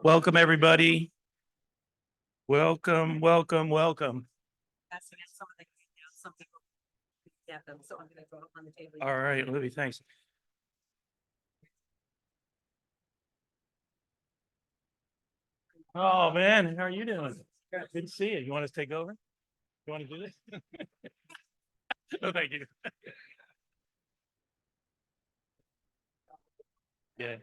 Welcome, everybody. Welcome, welcome, welcome. All right, Libby, thanks. Oh, man, how are you doing? Good to see you. You want us to take over? You want to do this? No, thank you. Yeah.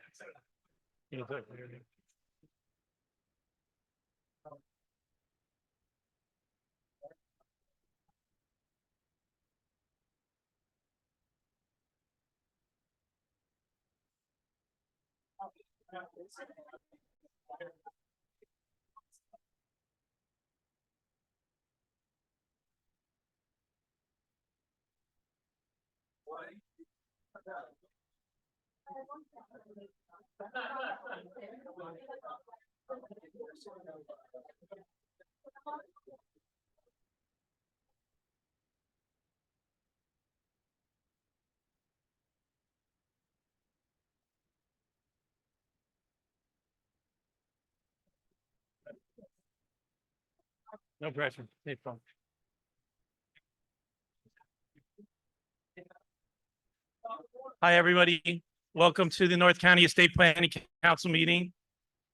No pressure. Hey, fun. Hi, everybody. Welcome to the North County Estate Planning Council meeting.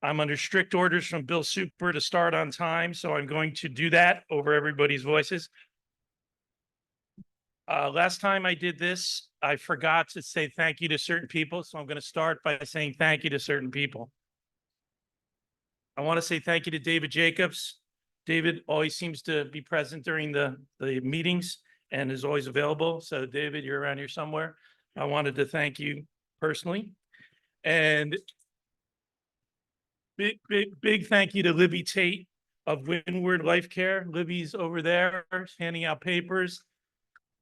I'm under strict orders from Bill Super to start on time, so I'm going to do that over everybody's voices. Last time I did this, I forgot to say thank you to certain people, so I'm going to start by saying thank you to certain people. I want to say thank you to David Jacobs. David always seems to be present during the meetings and is always available. So David, you're around here somewhere. I wanted to thank you personally. And big thank you to Libby Tate of Windward Life Care. Libby's over there handing out papers.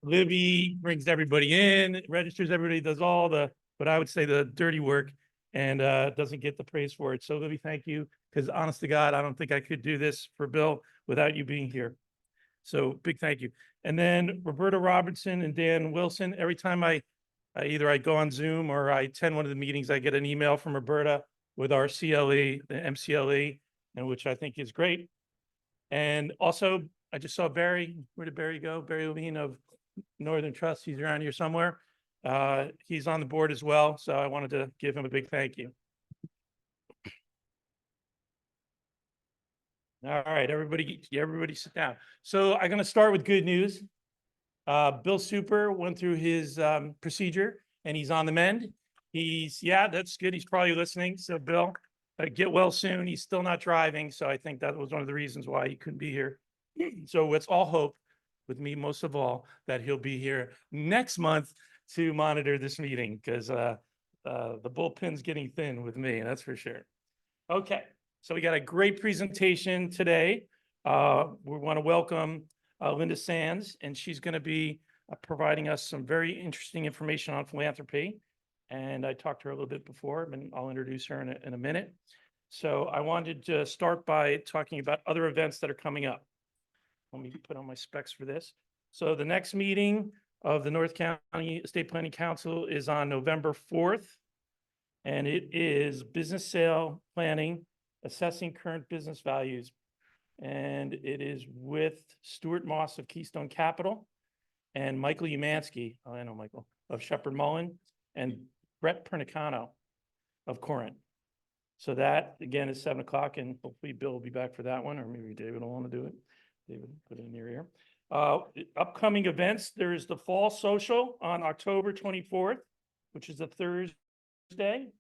Libby brings everybody in, registers everybody, does all the, what I would say the dirty work, and doesn't get the praise for it. So Libby, thank you. Because honest to God, I don't think I could do this for Bill without you being here. So big thank you. And then Roberta Robertson and Dan Wilson. Every time I either I go on Zoom or I attend one of the meetings, I get an email from Roberta with our CLE, the MCLE, and which I think is great. And also, I just saw Barry. Where did Barry go? Barry Levine of Northern Trust. He's around here somewhere. He's on the board as well. So I wanted to give him a big thank you. All right, everybody sit down. So I'm going to start with good news. Bill Super went through his procedure and he's on the mend. Yeah, that's good. He's probably listening. So Bill, get well soon. He's still not driving. So I think that was one of the reasons why he couldn't be here. So it's all hope with me, most of all, that he'll be here next month to monitor this meeting because the bullpen's getting thin with me, that's for sure. Okay. So we got a great presentation today. We want to welcome Lynda Sands, and she's going to be providing us some very interesting information on philanthropy. And I talked to her a little bit before, and I'll introduce her in a minute. So I wanted to start by talking about other events that are coming up. Let me put on my specs for this. So the next meeting of the North County Estate Planning Council is on November 4th. And it is business sale planning, assessing current business values. And it is with Stuart Moss of Keystone Capital and Michael Umansky, I know Michael, of Shepherd Mullen, and Brett Pernicano of Corinth. So that, again, is 7 o'clock, and hopefully Bill will be back for that one, or maybe David will want to do it. David, put it in your ear. Upcoming events, there is the Fall Social on October 24th, which is a Thursday.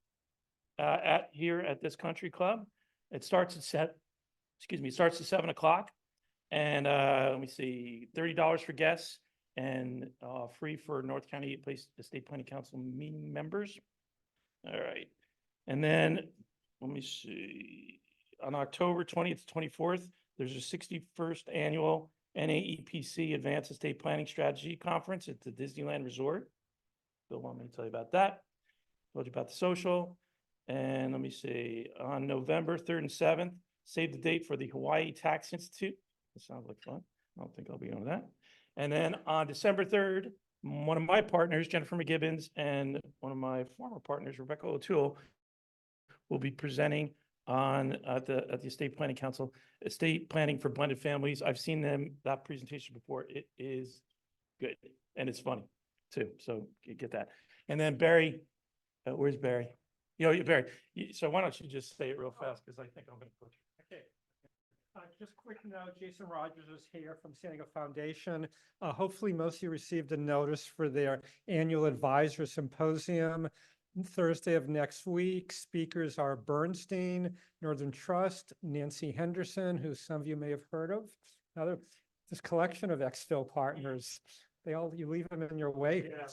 Here at this country club. It starts at 7 o'clock. And let me see, $30 for guests and free for North County Estate Planning Council meeting members. All right. And then let me see, on October 20th to 24th, there's a 61st annual NAEPC Advanced Estate Planning Strategy Conference at the Disneyland Resort. Bill want me to tell you about that. Told you about the social. And let me see, on November 3rd and 7th, save the date for the Hawaii Tax Institute. That sounds like fun. I don't think I'll be on that. And then on December 3rd, one of my partners, Jennifer McGibbons, and one of my former partners, Rebecca O'Toole, will be presenting on at the Estate Planning Council, estate planning for blended families. I've seen that presentation before. It is good and it's funny too. So you get that. And then Barry, where's Barry? Barry. So why don't you just say it real fast because I think I'm going to put you. Okay. Just quick note, Jason Rogers is here from San Diego Foundation. Hopefully most of you received a notice for their annual advisor symposium Thursday of next week. Speakers are Bernstein, Northern Trust, Nancy Henderson, who some of you may have heard of. This collection of Exfil partners, you leave them in your way. Yeah.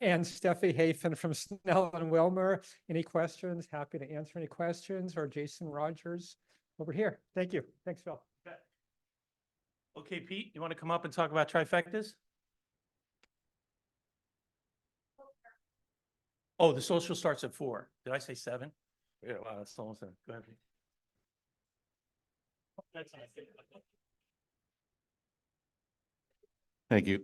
And Steffi Hafen from Snell and Wilmer. Any questions? Happy to answer any questions. Or Jason Rogers over here. Thank you. Thanks, Phil. Okay, Pete, you want to come up and talk about trifectas? Oh, the social starts at 4. Did I say 7? Yeah, wow, that's almost 7. Go ahead, Pete. That's nice.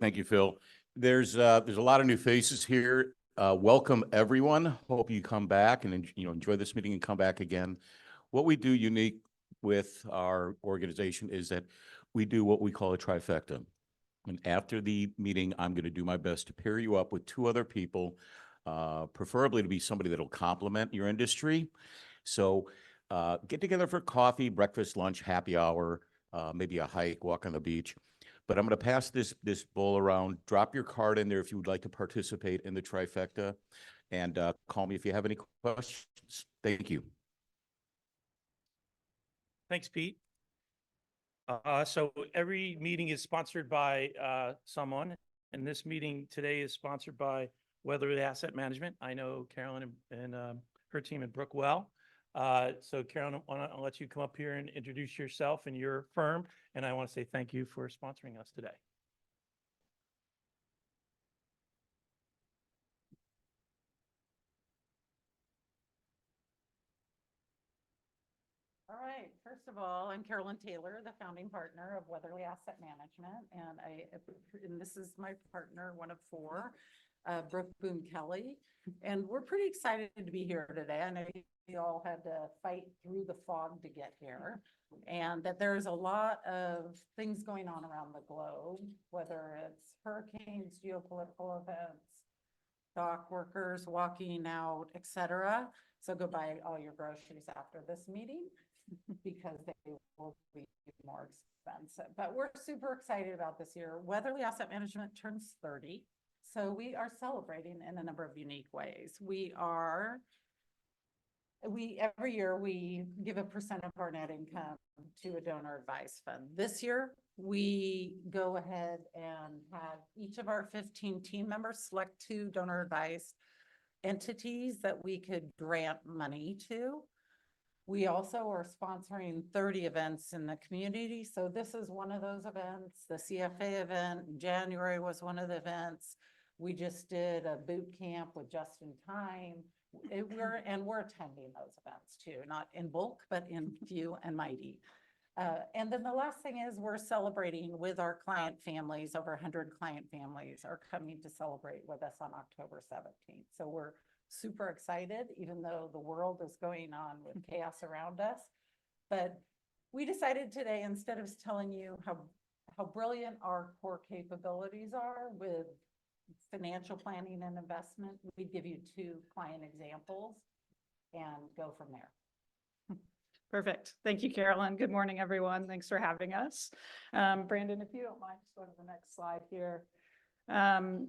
Thank you, Phil. There's a lot of new faces here. Welcome, everyone. Hope you come back and enjoy this meeting and come back again. What we do unique with our organization is that we do what we call a trifecta. And after the meeting, I'm going to do my best to pair you up with 2 other people, preferably to be somebody that'll complement your industry. So get together for coffee, breakfast, lunch, happy hour, maybe a hike, walk on the beach. But I'm going to pass this bowl around. Drop your card in there if you would like to participate in the trifecta, and call me if you have any questions. Thank you. Thanks, Pete. So every meeting is sponsored by someone, and this meeting today is sponsored by Weatherly Asset Management. I know Carolyn and her team at Brook well. So Carolyn, I'll let you come up here and introduce yourself and your firm. And I want to say thank you for sponsoring us today. All right. First of all, I'm Carolyn Taylor, the founding partner of Weatherly Asset Management. And this is my partner, one of 4, Brooke Boone Kelly. And we're pretty excited to be here today. I know we all had to fight through the fog to get here, and that there's a lot of things going on around the globe, whether it's hurricanes, geopolitical events, dock workers walking out, etc. So go buy all your groceries after this meeting because they will be more expensive. But we're super excited about this year. Weatherly Asset Management turns 30. So we are celebrating in a number of unique ways. Every year we give a % of our net income to a donor advised fund. This year, we go ahead and have each of our 15 team members select 2 donor advised entities that we could grant money to. We also are sponsoring 30 events in the community. So this is one of those events. The CFA event in January was one of the events. We just did a boot camp with Just in Time. We're attending those events too, not in bulk, but in few and mighty. And then the last thing is we're celebrating with our client families. Over 100 client families are coming to celebrate with us on October 17th. So we're super excited, even though the world is going on with chaos around us. But we decided today, instead of telling you how brilliant our core capabilities are with financial planning and investment, we'd give you 2 client examples and go from there. Perfect. Thank you, Carolyn. Good morning, everyone. Thanks for having us. Brandon, if you don't mind, just go to the next slide here.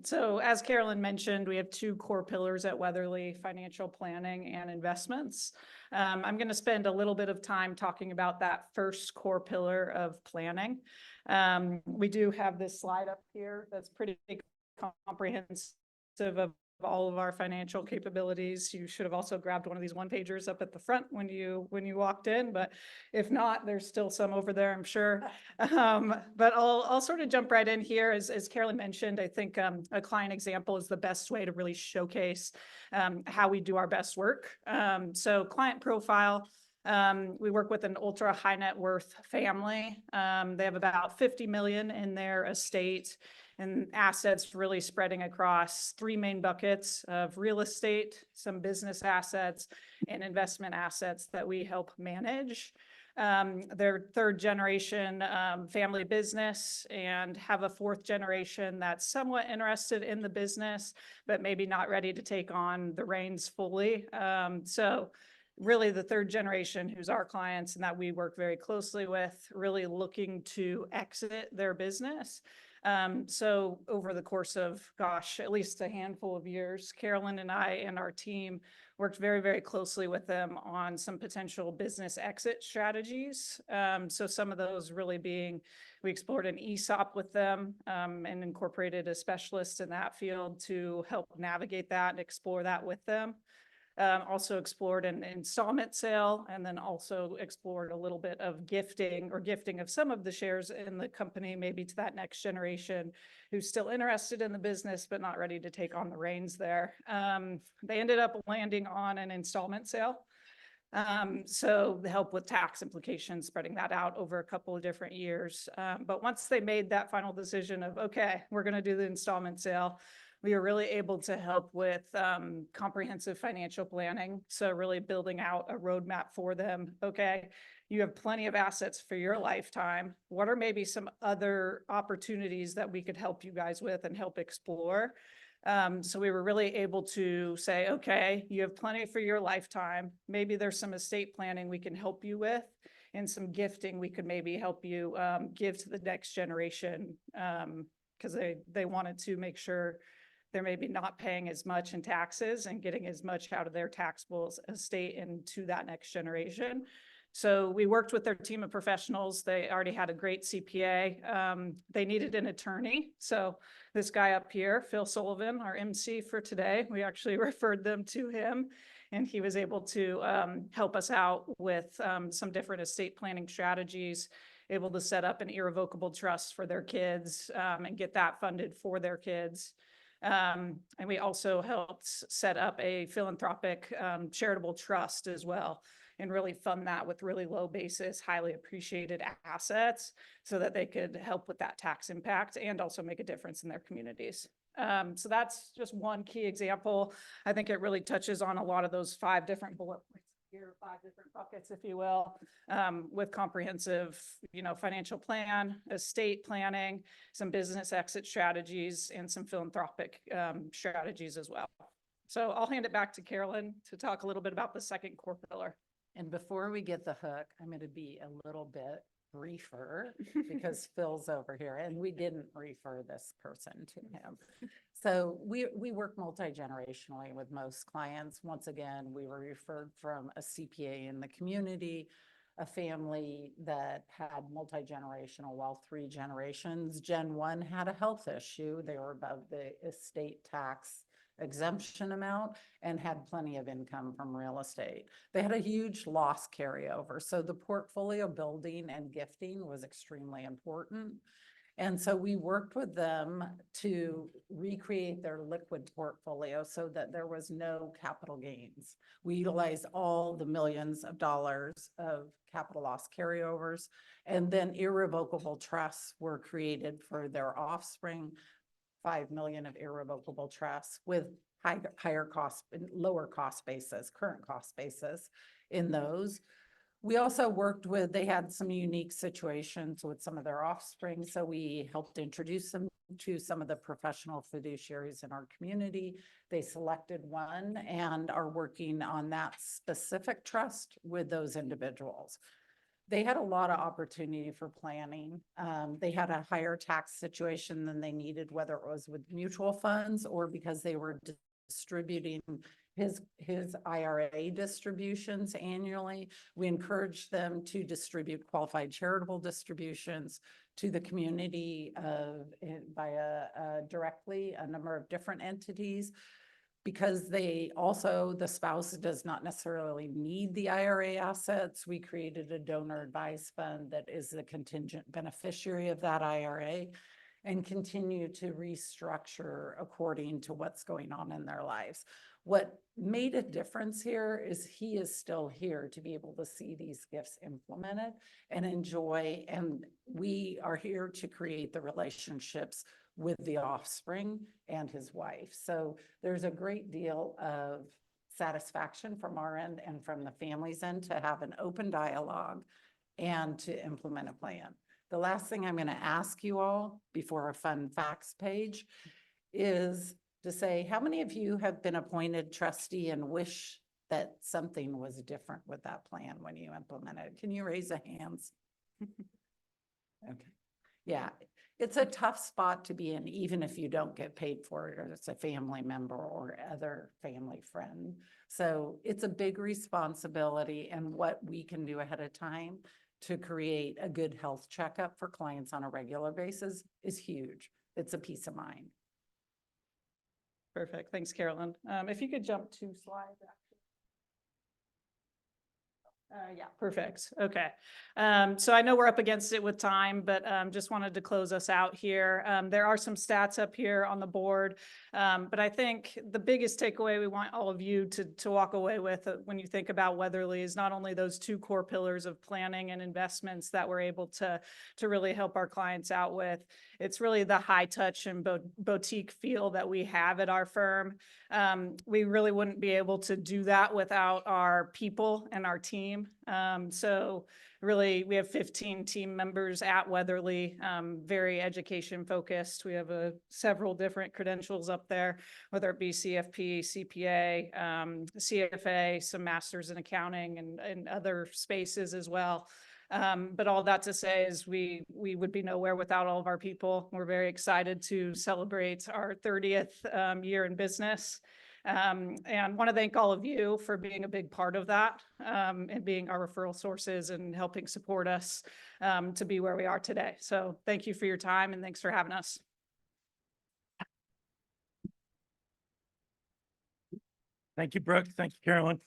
So as Carolyn mentioned, we have 2 core pillars at Weatherly: financial planning and investments. I'm going to spend a little bit of time talking about that first core pillar of planning. We do have this slide up here that's pretty comprehensive of all of our financial capabilities. You should have also grabbed one of these one-pagers up at the front when you walked in, but if not, there's still some over there, I'm sure. But I'll sort of jump right in here. As Carolyn mentioned, I think a client example is the best way to really showcase how we do our best work. So client profile. We work with an ultra high net worth family. They have about 50 million in their estate and assets really spreading across three main buckets of real estate, some business assets, and investment assets that we help manage. They're third generation family business and have a fourth generation that's somewhat interested in the business, but maybe not ready to take on the reins fully. So really the third generation who's our clients and that we work very closely with, really looking to exit their business. So over the course of, gosh, at least a handful of years, Carolyn and I and our team worked very, very closely with them on some potential business exit strategies. So some of those really being, we explored an ESOP with them and incorporated a specialist in that field to help navigate that and explore that with them. Also explored an installment sale, and then also explored a little bit of gifting of some of the shares in the company, maybe to that next generation who's still interested in the business, but not ready to take on the reins there. They ended up landing on an installment sale. So the help with tax implications, spreading that out over a couple of different years. But once they made that final decision of, okay, we're going to do the installment sale, we were really able to help with comprehensive financial planning. So really building out a roadmap for them. Okay, you have plenty of assets for your lifetime. What are maybe some other opportunities that we could help you guys with and help explore? So we were really able to say, okay, you have plenty for your lifetime. Maybe there's some estate planning we can help you with, and some gifting we could maybe help you give to the next generation, because they wanted to make sure they're maybe not paying as much in taxes and getting as much out of their taxable estate into that next generation. So we worked with their team of professionals. They already had a great CPA. They needed an attorney. So this guy up here, Phil Sullivan, our MC for today, we actually referred them to him, and he was able to help us out with some different estate planning strategies, able to set up an irrevocable trust for their kids and get that funded for their kids. And we also helped set up a philanthropic charitable trust as well, and really fund that with really low basis, highly appreciated assets, so that they could help with that tax impact and also make a difference in their communities. So that's just one key example. I think it really touches on a lot of those 5 different bullet points here, 5 different buckets, if you will, with comprehensive, financial plan, estate planning, some business exit strategies, and some philanthropic strategies as well. So I'll hand it back to Carolyn to talk a little bit about the second core pillar. And before we get the hook, I'm going to be a little bit briefer because Phil's over here and we didn't refer this person to him. So we work multi-generationally with most clients. Once again, we were referred from a CPA in the community, a family that had multi-generational wealth, 3 generations. Gen 1 had a health issue. They were above the estate tax exemption amount and had plenty of income from real estate. They had a huge loss carryover. So the portfolio building and gifting was extremely important. And so we worked with them to recreate their liquid portfolio so that there was no capital gains. We utilized all the millions of dollars of capital loss carryovers, and then irrevocable trusts were created for their offspring. 5 million of irrevocable trusts with higher cost, lower cost basis, current cost basis in those. We also worked with, they had some unique situations with some of their offspring. So we helped introduce them to some of the professional fiduciaries in our community. They selected one and are working on that specific trust with those individuals. They had a lot of opportunity for planning. They had a higher tax situation than they needed, whether it was with mutual funds or because they were distributing his IRA distributions annually. We encouraged them to distribute qualified charitable distributions to the community via directly a number of different entities. Because the spouse does not necessarily need the IRA assets, we created a donor advised fund that is the contingent beneficiary of that IRA and continue to restructure according to what's going on in their lives. What made a difference here is he is still here to be able to see these gifts implemented and enjoy, and we are here to create the relationships with the offspring and his wife. So there's a great deal of satisfaction from our end and from the family's end to have an open dialogue and to implement a plan. The last thing I'm going to ask you all before our fun facts page is to say, how many of you have been appointed trustee and wish that something was different with that plan when you implemented it? Can you raise a hands? Okay. Yeah, it's a tough spot to be in, even if you don't get paid for it, or it's a family member or other family friend. So it's a big responsibility, and what we can do ahead of time to create a good health checkup for clients on a regular basis is huge. It's a peace of mind. Perfect. Thanks, Carolyn. If you could jump 2 slides. Yeah, perfect. Okay. So I know we're up against it with time, but just wanted to close us out here. There are some stats up here on the board, but I think the biggest takeaway we want all of you to walk away with when you think about Weatherly is not only those 2 core pillars of planning and investments that we're able to really help our clients out with. It's really the high touch and boutique feel that we have at our firm. We really wouldn't be able to do that without our people and our team. So really, we have 15 team members at Weatherly, very education focused. We have several different credentials up there, whether it be CFP, CPA, CFA, some masters in accounting and other spaces as well. But all that to say is we would be nowhere without all of our people. We're very excited to celebrate our 30th year in business. And want to thank all of you for being a big part of that, and being our referral sources and helping support us to be where we are today. So thank you for your time, and thanks for having us. Thank you, Brooke. Thank you, Carolyn.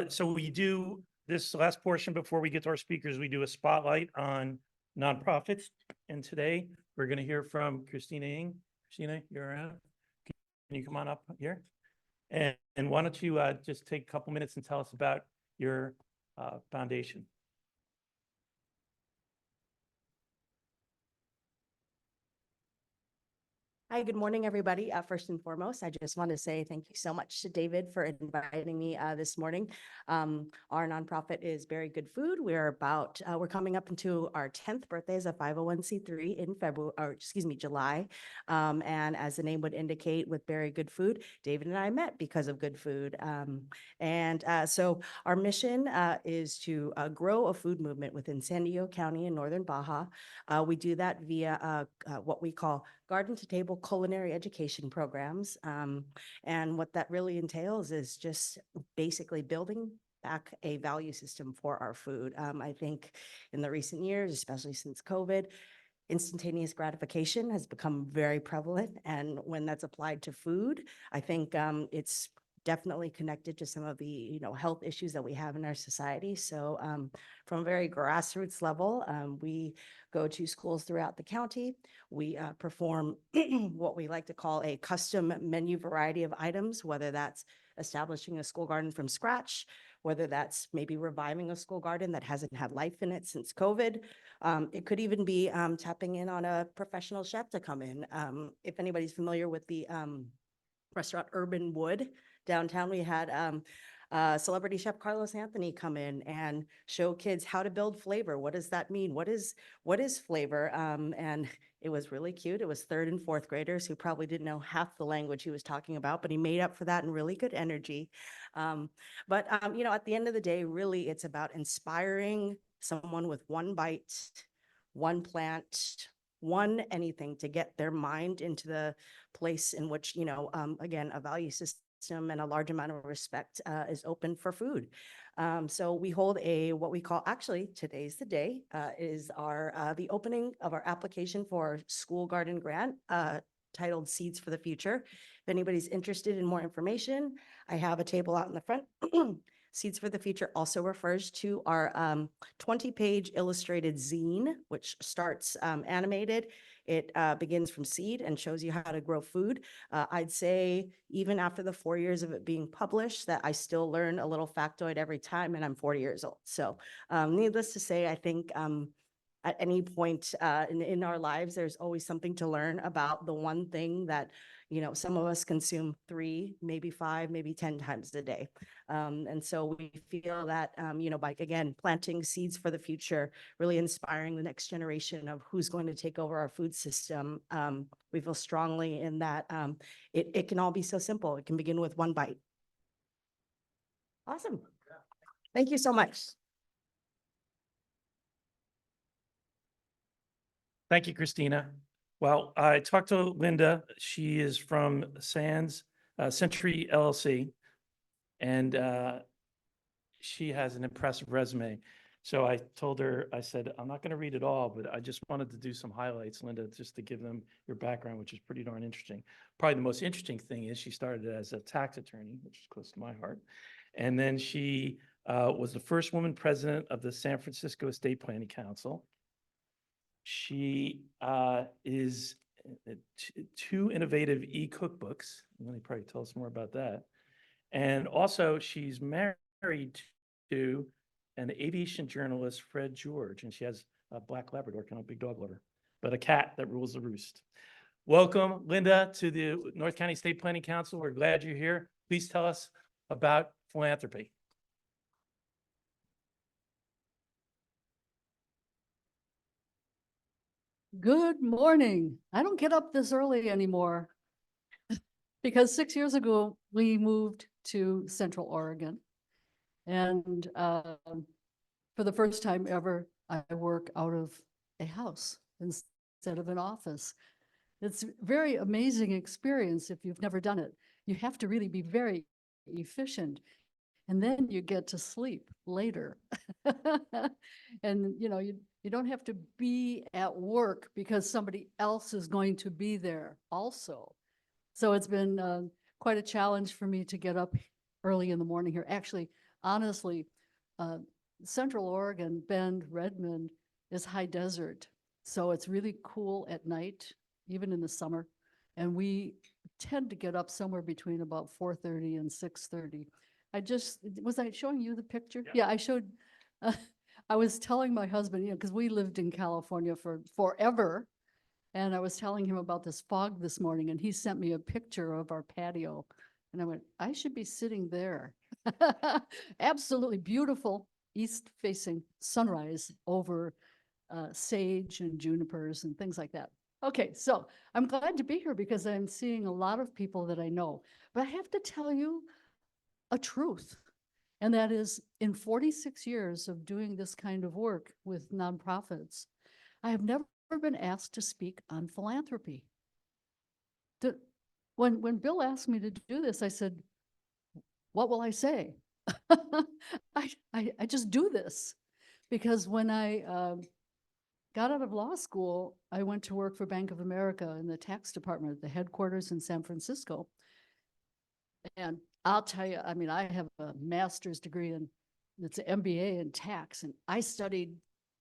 So we do this last portion before we get to our speakers. We do a spotlight on nonprofits. And today we're going to hear from Christina Ng. Christina, you're around. Can you come on up here? And why don't you just take a couple minutes and tell us about your foundation? Hi, good morning, everybody. First and foremost, I just want to say thank you so much to David for inviting me this morning. Our nonprofit is Very Good Food. We're coming up into our 10th birthday as a 501c3 in July. And as the name would indicate, with Very Good Food, David and I met because of good food. So our mission is to grow a food movement within San Diego County in Northern Baja. We do that via what we call garden to table culinary education programs. And what that really entails is just basically building back a value system for our food. I think in the recent years, especially since COVID, instantaneous gratification has become very prevalent. And when that's applied to food, I think it's definitely connected to some of the health issues that we have in our society. So from a very grassroots level, we go to schools throughout the county. We perform what we like to call a custom menu variety of items, whether that's establishing a school garden from scratch, whether that's maybe reviving a school garden that hasn't had life in it since COVID. It could even be tapping in on a professional chef to come in. If anybody's familiar with the restaurant Urban Wood downtown, we had celebrity chef Carlos Anthony come in and show kids how to build flavor. What does that mean? What is flavor? And it was really cute. It was 3rd and 4th graders who probably didn't know half the language he was talking about, but he made up for that in really good energy. But at the end of the day, really, it's about inspiring someone with one bite, one plant, one anything to get their mind into the place in which, again, a value system and a large amount of respect is open for food. So we hold what we call, actually, today's the day, is the opening of our application for our school garden grant titled Seeds for the Future. If anybody's interested in more information, I have a table out in the front. Seeds for the Future also refers to our 20-page illustrated zine, which starts animated. It begins from seed and shows you how to grow food. I'd say even after the 4 years of it being published, that I still learn a little factoid every time, and I'm 40 years old. So needless to say, I think at any point in our lives, there's always something to learn about the one thing that, you know, some of us consume 3, maybe 5, maybe 10 times a day. And so we feel that, you know, by, again, planting seeds for the future, really inspiring the next generation of who's going to take over our food system. We feel strongly in that it can all be so simple. It can begin with one bite. Awesome. Thank you so much. Thank you, Christina. Well, I talked to Lynda. She is from Sands, Century LLC. And she has an impressive resume. So I told her, I said, I'm not going to read it all, but I just wanted to do some highlights, Lynda, just to give them your background, which is pretty darn interesting. Probably the most interesting thing is she started as a tax attorney, which is close to my heart. And then she was the first woman president of the San Francisco Estate Planning Council. She is 2 innovative e-cookbooks. Let me probably tell us more about that. And also she's married to an aviation journalist, Fred George, and she has a black Labrador, kind of big dog lover, but a cat that rules the roost. Welcome, Lynda, to the North County State Planning Council. We're glad you're here. Please tell us about philanthropy. Good morning. I don't get up this early anymore because 6 years ago, we moved to Central Oregon. And for the first time ever, I work out of a house instead of an office. It's a very amazing experience if you've never done it. You have to really be very efficient. And then you get to sleep later. And you know, you don't have to be at work because somebody else is going to be there also. So it's been quite a challenge for me to get up early in the morning here. Actually, honestly, Central Oregon, Bend, Redmond is high desert. So it's really cool at night, even in the summer. And we tend to get up somewhere between about 4:30 and 6:30. Was I showing you the picture? Yeah, I showed, I was telling my husband, you know, because we lived in California for forever. And I was telling him about this fog this morning, and he sent me a picture of our patio. And I went, I should be sitting there. Absolutely beautiful east-facing sunrise over sage and junipers and things like that. Okay, so I'm glad to be here because I'm seeing a lot of people that I know. But I have to tell you a truth, and that is in 46 years of doing this kind of work with nonprofits, I have never been asked to speak on philanthropy. When Bill asked me to do this, I said, what will I say? I just do this because when I got out of law school, I went to work for Bank of America in the tax department, the headquarters in San Francisco. And I'll tell you, I mean, I have a master's degree in, it's an MBA in tax, and I studied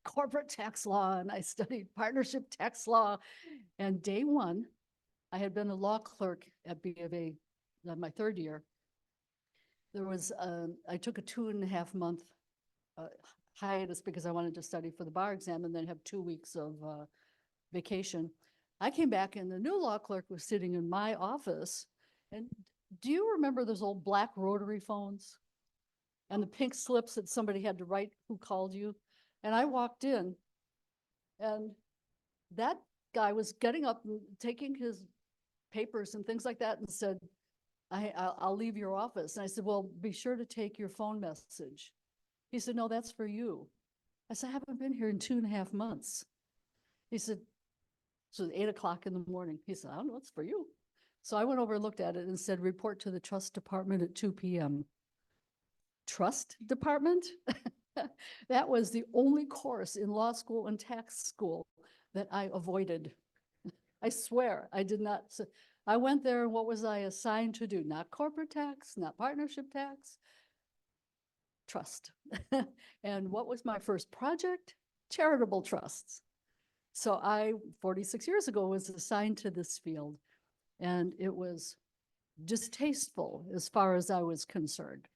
corporate tax law and I studied partnership tax law. And day one, I had been a law clerk at B of A, my 3rd year. There was, I took a 2.5 month hiatus because I wanted to study for the bar exam and then have 2 weeks of vacation. I came back and the new law clerk was sitting in my office. And do you remember those old black rotary phones and the pink slips that somebody had to write who called you? And I walked in and that guy was getting up and taking his papers and things like that and said, I'll leave your office. And I said, well, be sure to take your phone message. He said, no, that's for you. I said, I haven't been here in 2.5 months. He said, so 8 o'clock in the morning. He said, I don't know, it's for you. So I went over and looked at it and said, report to the trust department at 2 p.m. Trust department? That was the only course in law school and tax school that I avoided. I swear, I did not. I went there, and what was I assigned to do? Not corporate tax, not partnership tax, trust. And what was my first project? Charitable trusts. So I, 46 years ago, was assigned to this field, and it was distasteful as far as I was concerned.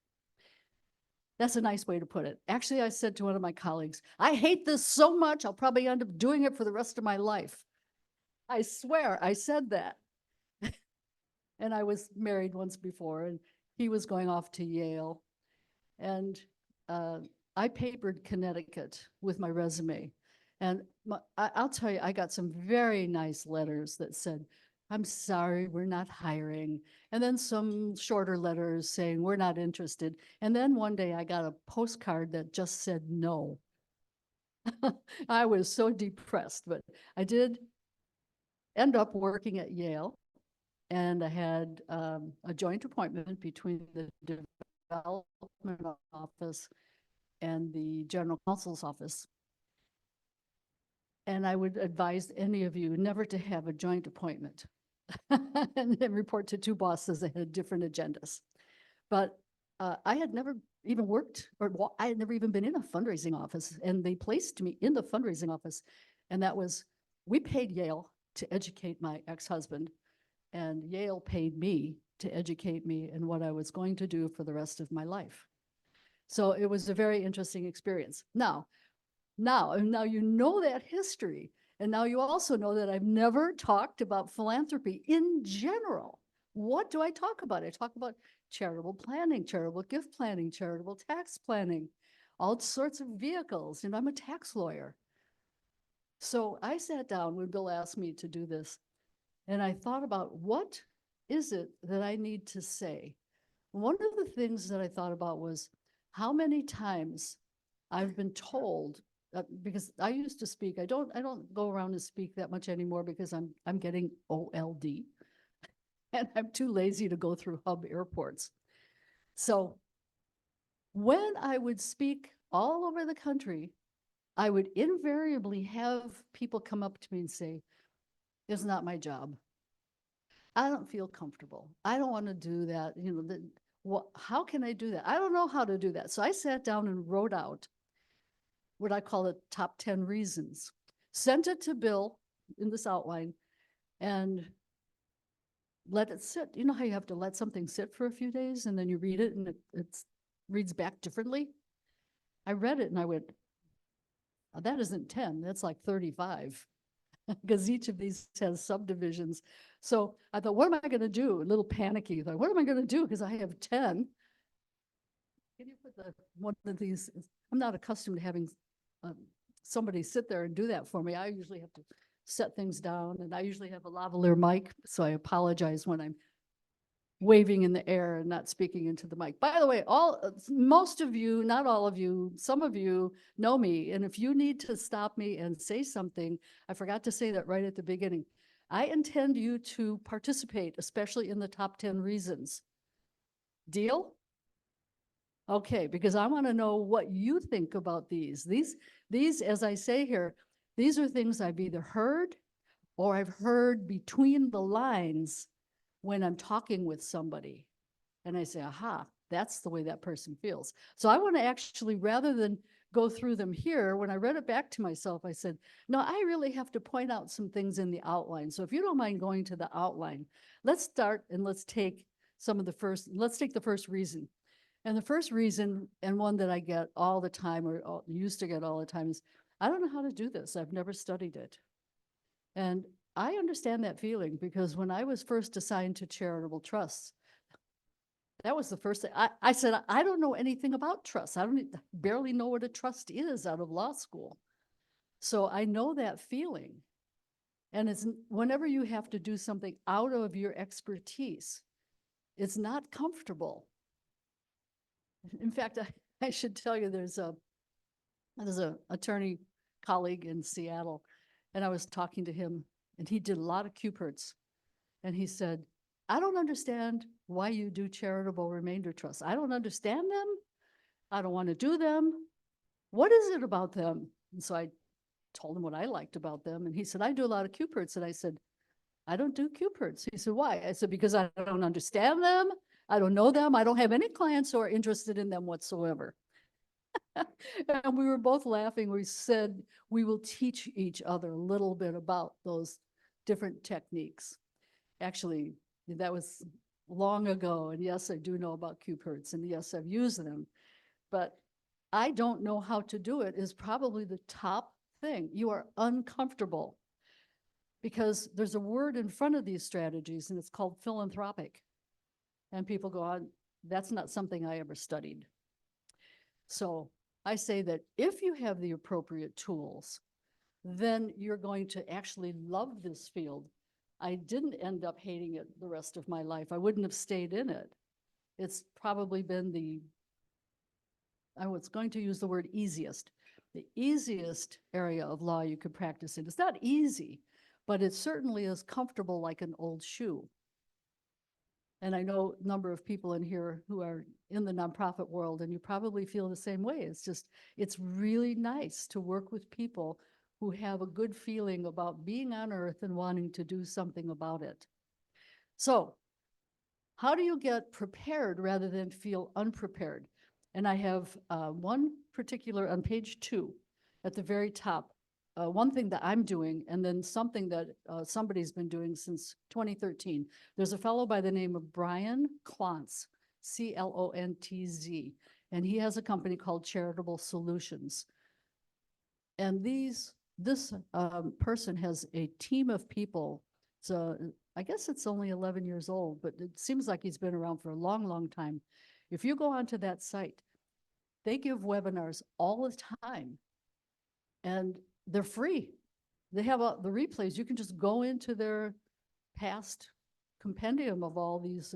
That's a nice way to put it. Actually, I said to one of my colleagues, I hate this so much, I'll probably end up doing it for the rest of my life. I swear I said that. And I was married once before, and he was going off to Yale. And I papered Connecticut with my resume. And I'll tell you, I got some very nice letters that said, I'm sorry, we're not hiring. And then some shorter letters saying, we're not interested. And then one day I got a postcard that just said no. I was so depressed, but I did end up working at Yale. And I had a joint appointment between the development office and the general counsel's office. And I would advise any of you never to have a joint appointment and then report to two bosses that had different agendas. But I had never even worked, or I had never even been in a fundraising office, and they placed me in the fundraising office. And that was, we paid Yale to educate my ex-husband, and Yale paid me to educate me in what I was going to do for the rest of my life. So it was a very interesting experience. Now you know that history. And now you also know that I've never talked about philanthropy in general. What do I talk about? I talk about charitable planning, charitable gift planning, charitable tax planning, all sorts of vehicles. And I'm a tax lawyer. So I sat down when Bill asked me to do this, and I thought about, what is it that I need to say? One of the things that I thought about was how many times I've been told, because I used to speak, I don't go around and speak that much anymore because I'm getting OLD and I'm too lazy to go through hub airports. So when I would speak all over the country, I would invariably have people come up to me and say, it's not my job. I don't feel comfortable. I don't want to do that. How can I do that? I don't know how to do that. So I sat down and wrote out what I call the top 10 reasons, sent it to Bill in this outline, and let it sit. You know how you have to let something sit for a few days and then you read it and it reads back differently? I read it and I went, oh, that isn't 10, that's like 35. Because each of these has subdivisions. So I thought, what am I going to do? A little panicky. I thought, what am I going to do? Because I have 10. Can you put one of these? I'm not accustomed to having somebody sit there and do that for me. I usually have to set things down, and I usually have a lavalier mic, so I apologize when I'm waving in the air and not speaking into the mic. By the way, most of you, not all of you, some of you know me, and if you need to stop me and say something, I forgot to say that right at the beginning. I intend you to participate, especially in the top 10 reasons. Deal? Okay, because I want to know what you think about these. These, as I say here, these are things I've either heard or I've heard between the lines when I'm talking with somebody. And I say, aha, that's the way that person feels. So I want to actually, rather than go through them here, when I read it back to myself, I said, no, I really have to point out some things in the outline. So if you don't mind going to the outline, let's start and let's take the first reason. And the first reason, and one that I get all the time, or used to get all the time, is I don't know how to do this. I've never studied it. And I understand that feeling, because when I was first assigned to charitable trusts, that was the first thing. I said, I don't know anything about trusts. I barely know what a trust is out of law school. So I know that feeling. And it's whenever you have to do something out of your expertise, it's not comfortable. In fact, I should tell you, there's a attorney colleague in Seattle, and I was talking to him, and he did a lot of QPERTs. And he said, I don't understand why you do charitable remainder trusts. I don't understand them. I don't want to do them. What is it about them? And so I told him what I liked about them. And he said, I do a lot of QPERTs. And I said, I don't do CUPERTs. He said, why? I said, because I don't understand them. I don't know them. I don't have any clients who are interested in them whatsoever. And we were both laughing. We said, we will teach each other a little bit about those different techniques. Actually, that was long ago. And yes, I do know about CUPERTs, and yes, I've used them, but I don't know how to do it is probably the top thing. You are uncomfortable because there's a word in front of these strategies and it's called philanthropic. And people go on, that's not something I ever studied. So I say that if you have the appropriate tools, then you're going to actually love this field. I didn't end up hating it the rest of my life. I wouldn't have stayed in it. It's probably been I was going to use the word the easiest area of law you could practice in. It's not easy, but it certainly is comfortable like an old shoe. And I know a number of people in here who are in the nonprofit world, and you probably feel the same way. It's really nice to work with people who have a good feeling about being on earth and wanting to do something about it. So how do you get prepared rather than feel unprepared? And I have one particular on page 2 at the very top, one thing that I'm doing, and then something that somebody's been doing since 2013. There's a fellow by the name of Brian Klontz, Clontz, and he has a company called Charitable Solutions. And this person has a team of people. So I guess it's only 11 years old, but it seems like he's been around for a long, long time. If you go onto that site, they give webinars all the time and they're free. They have the replays. You can just go into their past compendium of all these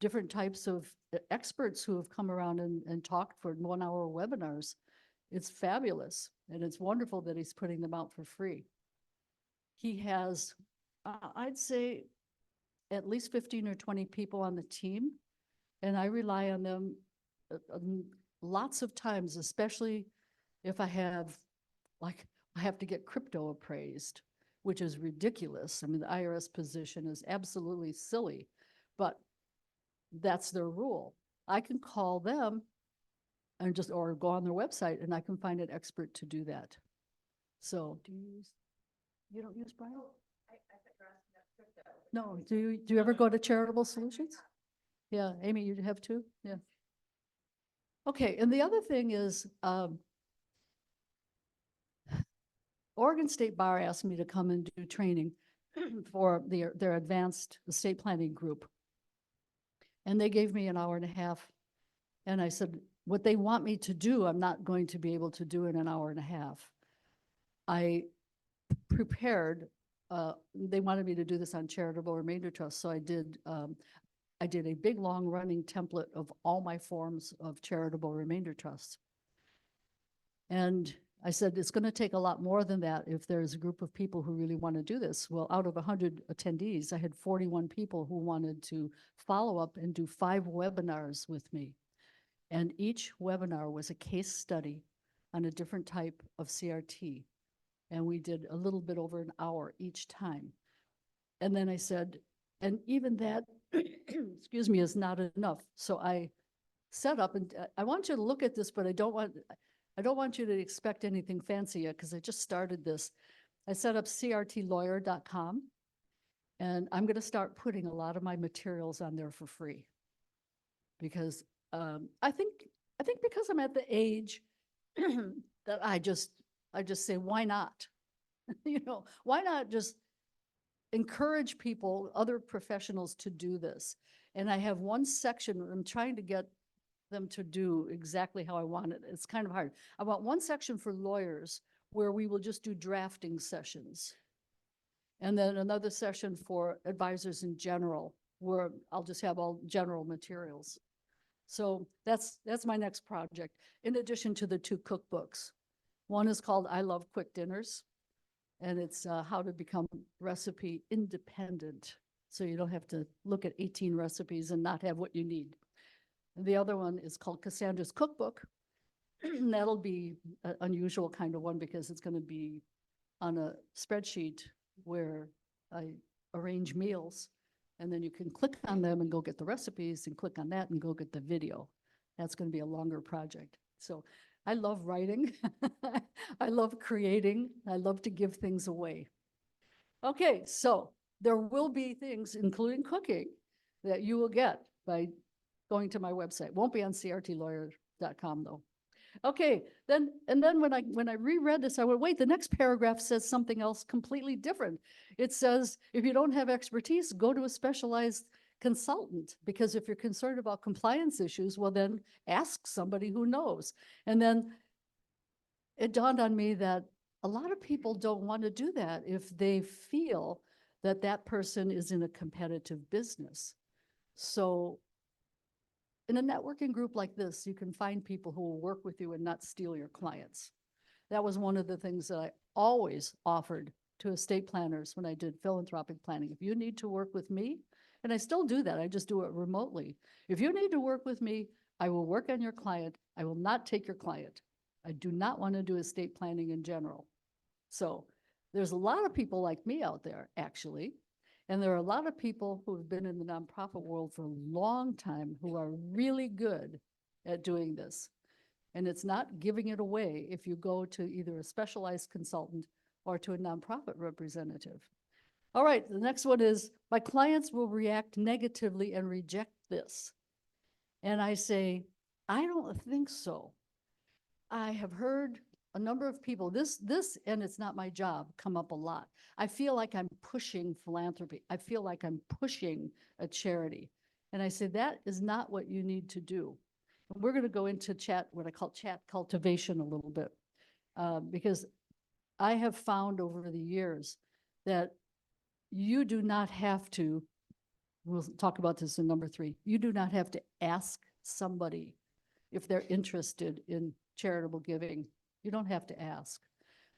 different types of experts who have come around and talked for 1-hour webinars. It's fabulous. And it's wonderful that he's putting them out for free. He has, I'd say, at least 15 or 20 people on the team. And I rely on them lots of times, especially if I have to get crypto appraised, which is ridiculous. I mean, the IRS position is absolutely silly, but that's their rule. I can call them and or go on their website and I can find an expert to do that. So you don't use Brian? No, do you ever go to Charitable Solutions? Yeah, Amy, you have too? Yeah. Okay, and the other thing is, Oregon State Bar asked me to come and do training for their advanced estate planning group. And they gave me an hour and a half. And I said, what they want me to do, I'm not going to be able to do in an hour and a half. I prepared, they wanted me to do this on charitable remainder trust. So I did a big long running template of all my forms of charitable remainder trusts. And I said, it's going to take a lot more than that if there's a group of people who really want to do this. Well, out of 100 attendees, I had 41 people who wanted to follow up and do 5 webinars with me. And each webinar was a case study on a different type of CRT. And we did a little bit over an hour each time. And then I said, and even that, excuse me, is not enough. So I set up, and I want you to look at this, but I don't want you to expect anything fancy yet because I just started this. I set up crtlawyer.com, and I'm going to start putting a lot of my materials on there for free because I think because I'm at the age that I just say, why not? Why not just encourage people, other professionals to do this? And I have one section, I'm trying to get them to do exactly how I want it. It's kind of hard. I want one section for lawyers where we will just do drafting sessions. And then another session for advisors in general, where I'll just have all general materials. So that's my next project, in addition to the 2 cookbooks. One is called I Love Quick Dinners, and it's how to become recipe independent. So you don't have to look at 18 recipes and not have what you need. And the other one is called Cassandra's Cookbook. That'll be an unusual kind of one because it's going to be on a spreadsheet where I arrange meals. And then you can click on them and go get the recipes and click on that and go get the video. That's going to be a longer project. So I love writing. I love creating. I love to give things away. Okay, so there will be things, including cooking, that you will get by going to my website. Won't be on crtlawyer.com though. Okay, then when I reread this, I went, wait, the next paragraph says something else completely different. It says, if you don't have expertise, go to a specialized consultant, because if you're concerned about compliance issues, well, then ask somebody who knows. And then it dawned on me that a lot of people don't want to do that if they feel that that person is in a competitive business. So in a networking group like this, you can find people who will work with you and not steal your clients. That was one of the things that I always offered to estate planners when I did philanthropic planning. If you need to work with me, and I still do that, I just do it remotely. If you need to work with me, I will work on your client. I will not take your client. I do not want to do estate planning in general. So there's a lot of people like me out there, actually. And there are a lot of people who have been in the nonprofit world for a long time who are really good at doing this. And it's not giving it away if you go to either a specialized consultant or to a nonprofit representative. All right, the next one is, my clients will react negatively and reject this. And I say, I don't think so. I have heard a number of people, this, and it's not my job, come up a lot. I feel like I'm pushing philanthropy. I feel like I'm pushing a charity. And I say, that is not what you need to do. And we're going to go into chat, what I call chat cultivation a little bit, because I have found over the years that you do not have to, we'll talk about this in number 3, you do not have to ask somebody if they're interested in charitable giving. You don't have to ask.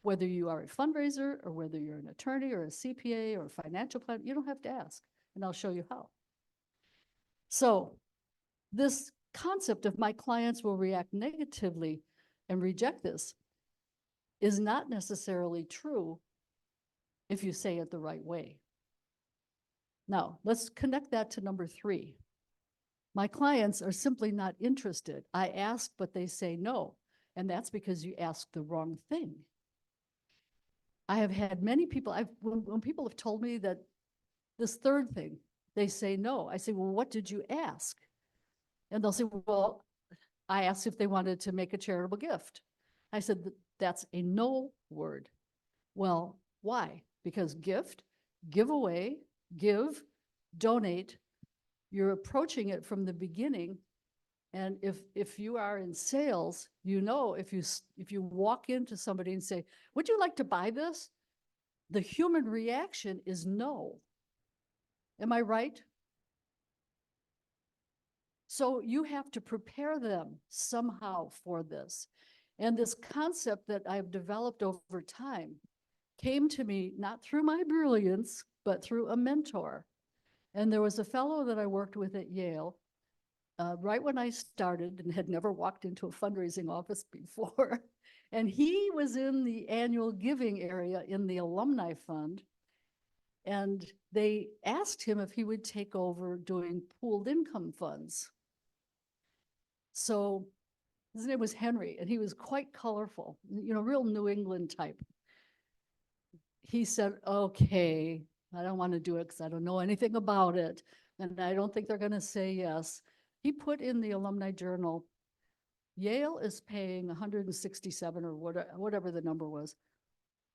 Whether you are a fundraiser or whether you're an attorney or a CPA or a financial planner, you don't have to ask, and I'll show you how. So this concept of my clients will react negatively and reject this is not necessarily true if you say it the right way. Now, let's connect that to number 3. My clients are simply not interested. I ask, but they say no. And that's because you asked the wrong thing. I have had many people, when people have told me that this third thing, they say no. I say, well, what did you ask? And they'll say, well, I asked if they wanted to make a charitable gift. I said, that's a no word. Well, why? Because gift, give away, give, donate, you're approaching it from the beginning. And if you are in sales, you know, if you walk into somebody and say, would you like to buy this? The human reaction is no. Am I right? So you have to prepare them somehow for this. And this concept that I've developed over time came to me not through my brilliance, but through a mentor. And there was a fellow that I worked with at Yale right when I started and had never walked into a fundraising office before. And he was in the annual giving area in the alumni fund. And they asked him if he would take over doing pooled income funds. So his name was Henry, and he was quite colorful, you know, real New England type. He said, okay, I don't want to do it because I don't know anything about it. And I don't think they're going to say yes. He put in the alumni journal, Yale is paying 167 or whatever the number was,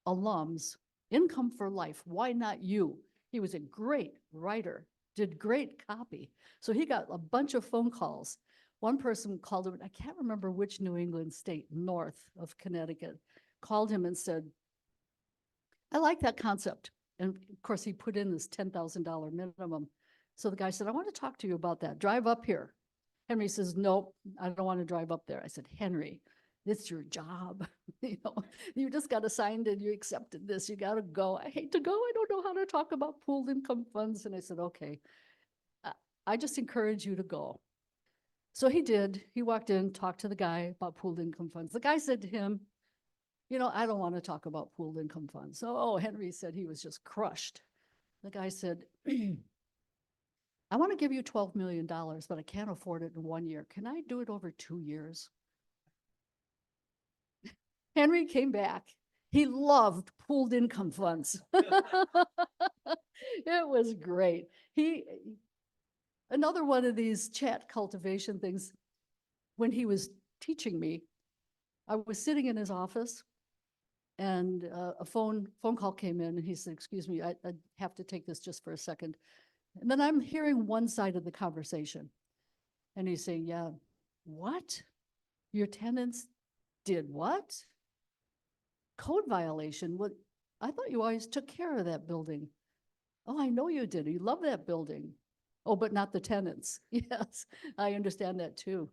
alums, income for life. Why not you? He was a great writer, did great copy. So he got a bunch of phone calls. One person called him, I can't remember which New England state, north of Connecticut, called him and said, I like that concept. And of course, he put in this $10,000 minimum. So the guy said, I want to talk to you about that. Drive up here. Henry says, nope, I don't want to drive up there. I said, Henry, it's your job. You know, you just got assigned and you accepted this. You got to go. I hate to go. I don't know how to talk about pooled income funds. And I said, okay, I just encourage you to go. So he did. He walked in, talked to the guy about pooled income funds. The guy said to him, you know, I don't want to talk about pooled income funds. So, Henry said he was just crushed. the guy said, I want to give you $12 million, but I can't afford it in 1 year. Can I do it over 2 years? Henry came back. He loved pooled income funds. It was great. Another one of these chat cultivation things, when he was teaching me, I was sitting in his office and a phone call came in and he said, excuse me, I have to take this just for a second. And then I'm hearing one side of the conversation. And he's saying, yeah, what? Your tenants did what? Code violation? What? I thought you always took care of that building. Oh, I know you did. You love that building. Oh, but not the tenants. Yes, I understand that too.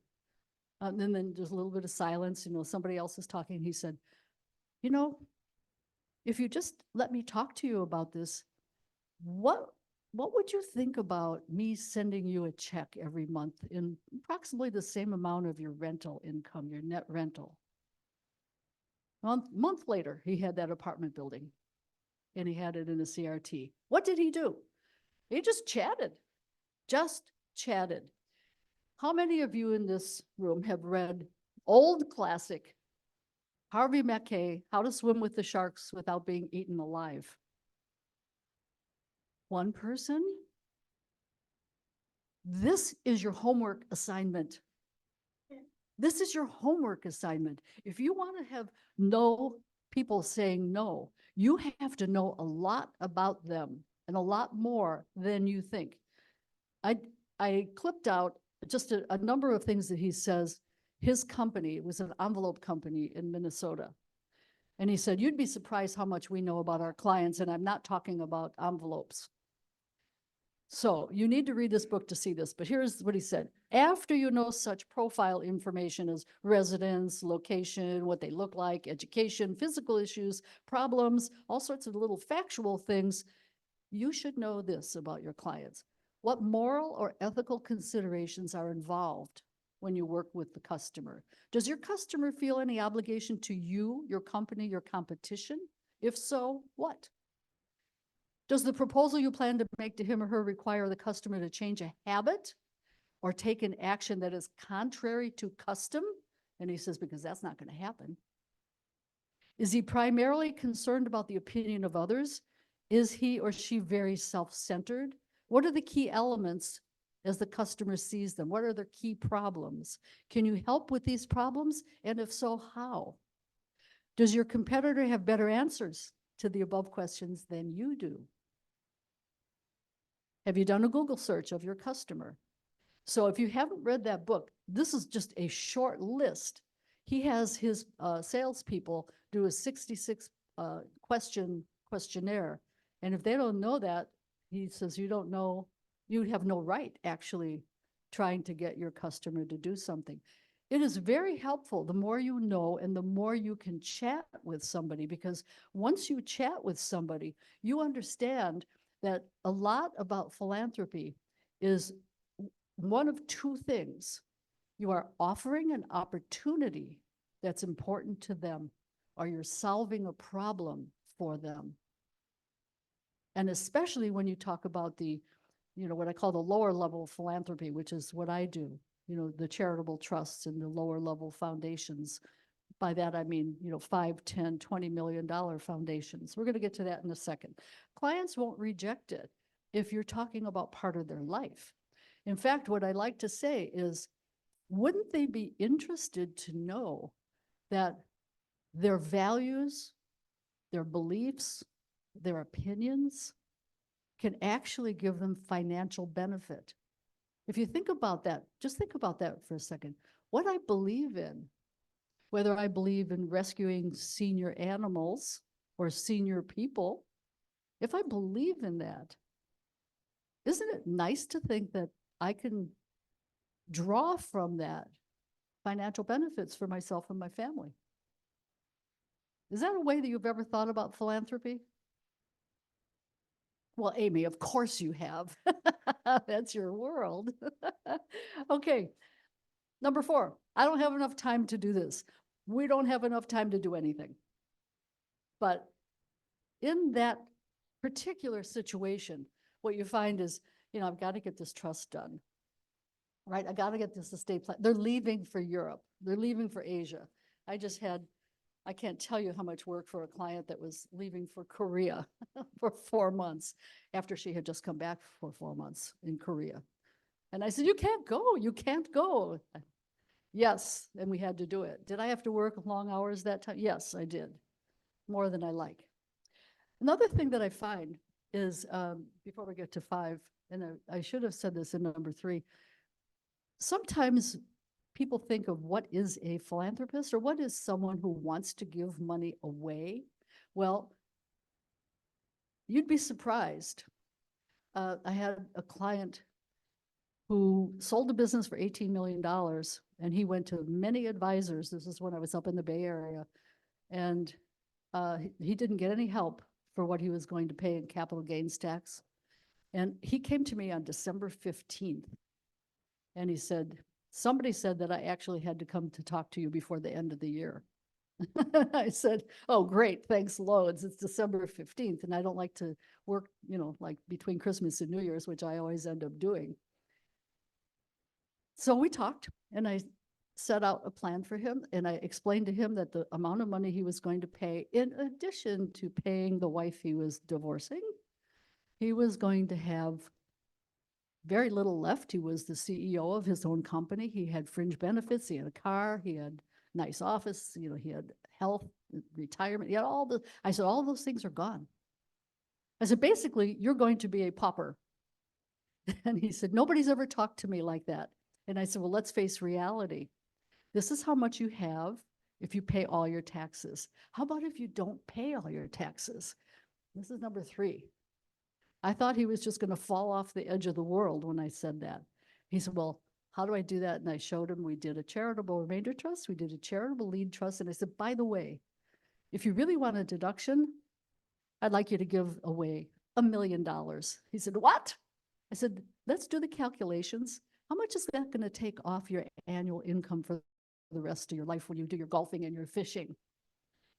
And then there's a little bit of silence, somebody else is talking. He said, if you just let me talk to you about this, what would you think about me sending you a check every month in approximately the same amount of your rental income, your net rental? A month later, he had that apartment building and he had it in a CRT. What did he do? He just chatted. How many of you in this room have read old classic Harvey Mackay, How to Swim with the Sharks Without Being Eaten Alive? One person? This is your homework assignment. This is your homework assignment. If you want to have no people saying no, you have to know a lot about them and a lot more than you think. I clipped out just a number of things that he says. His company was an envelope company in Minnesota. And he said, you'd be surprised how much we know about our clients, and I'm not talking about envelopes. So you need to read this book to see this, but here's what he said. After you know such profile information as residence, location, what they look like, education, physical issues, problems, all sorts of little factual things, you should know this about your clients. What moral or ethical considerations are involved when you work with the customer? Does your customer feel any obligation to you, your company, your competition? If so, what? Does the proposal you plan to make to him or her require the customer to change a habit or take an action that is contrary to custom? And he says, because that's not going to happen. Is he primarily concerned about the opinion of others? Is he or she very self-centered? What are the key elements as the customer sees them? What are their key problems? Can you help with these problems? And if so, how? Does your competitor have better answers to the above questions than you do? Have you done a Google search of your customer? So if you haven't read that book, this is just a short list. He has his salespeople do a 66 questionnaire. And if they don't know that, he says, you don't know, you have no right actually trying to get your customer to do something. It is very helpful the more you know and the more you can chat with somebody, because once you chat with somebody, you understand that a lot about philanthropy is one of two things. You are offering an opportunity that's important to them, or you're solving a problem for them. And especially when you talk about the, what I call the lower level philanthropy, which is what I do, the charitable trusts and the lower level foundations. By that, I mean, $5, $10, $20 million foundations. We're going to get to that in a second. Clients won't reject it if you're talking about part of their life. In fact, what I like to say is, wouldn't they be interested to know that their values, their beliefs, their opinions can actually give them financial benefit? If you think about that, just think about that for a second. What I believe in, whether I believe in rescuing senior animals or senior people, if I believe in that, isn't it nice to think that I can draw from that financial benefits for myself and my family? Is that a way that you've ever thought about philanthropy? Well, Amy, of course you have. That's your world. Okay. Number 4, I don't have enough time to do this. We don't have enough time to do anything. But in that particular situation, what you find is, I've got to get this trust done. Right? I got to get this estate plan. They're leaving for Europe. They're leaving for Asia. I can't tell you how much work for a client that was leaving for Korea for 4 months after she had just come back for 4 months in Korea. And I said, you can't go. You can't go. Yes. And we had to do it. Did I have to work long hours that time? Yes, I did. More than I like. Another thing that I find is, before we get to 5, and I should have said this in number 3, sometimes people think of what is a philanthropist or what is someone who wants to give money away. Well, you'd be surprised. I had a client who sold a business for $18 million, and he went to many advisors. This is when I was up in the Bay Area, and he didn't get any help for what he was going to pay in capital gains tax. And he came to me on December 15th, and he said, somebody said that I actually had to come to talk to you before the end of the year. I said, oh, great, thanks loads. It's December 15th, and I don't like to work, like between Christmas and New Year's, which I always end up doing. So we talked, and I set out a plan for him, and I explained to him that the amount of money he was going to pay, in addition to paying the wife he was divorcing, he was going to have very little left. He was the CEO of his own company. He had fringe benefits. He had a car. He had a nice office. He had health, retirement. He had I said, all those things are gone. I said, basically, you're going to be a pauper. And he said, nobody's ever talked to me like that. And I said, well, let's face reality. This is how much you have if you pay all your taxes. How about if you don't pay all your taxes? This is number 3. I thought he was just going to fall off the edge of the world when I said that. He said, well, how do I do that? And I showed him, we did a charitable remainder trust. We did a charitable lead trust. And I said, by the way, if you really want a deduction, I'd like you to give away $1 million. He said, what? I said, let's do the calculations. How much is that going to take off your annual income for the rest of your life when you do your golfing and your fishing?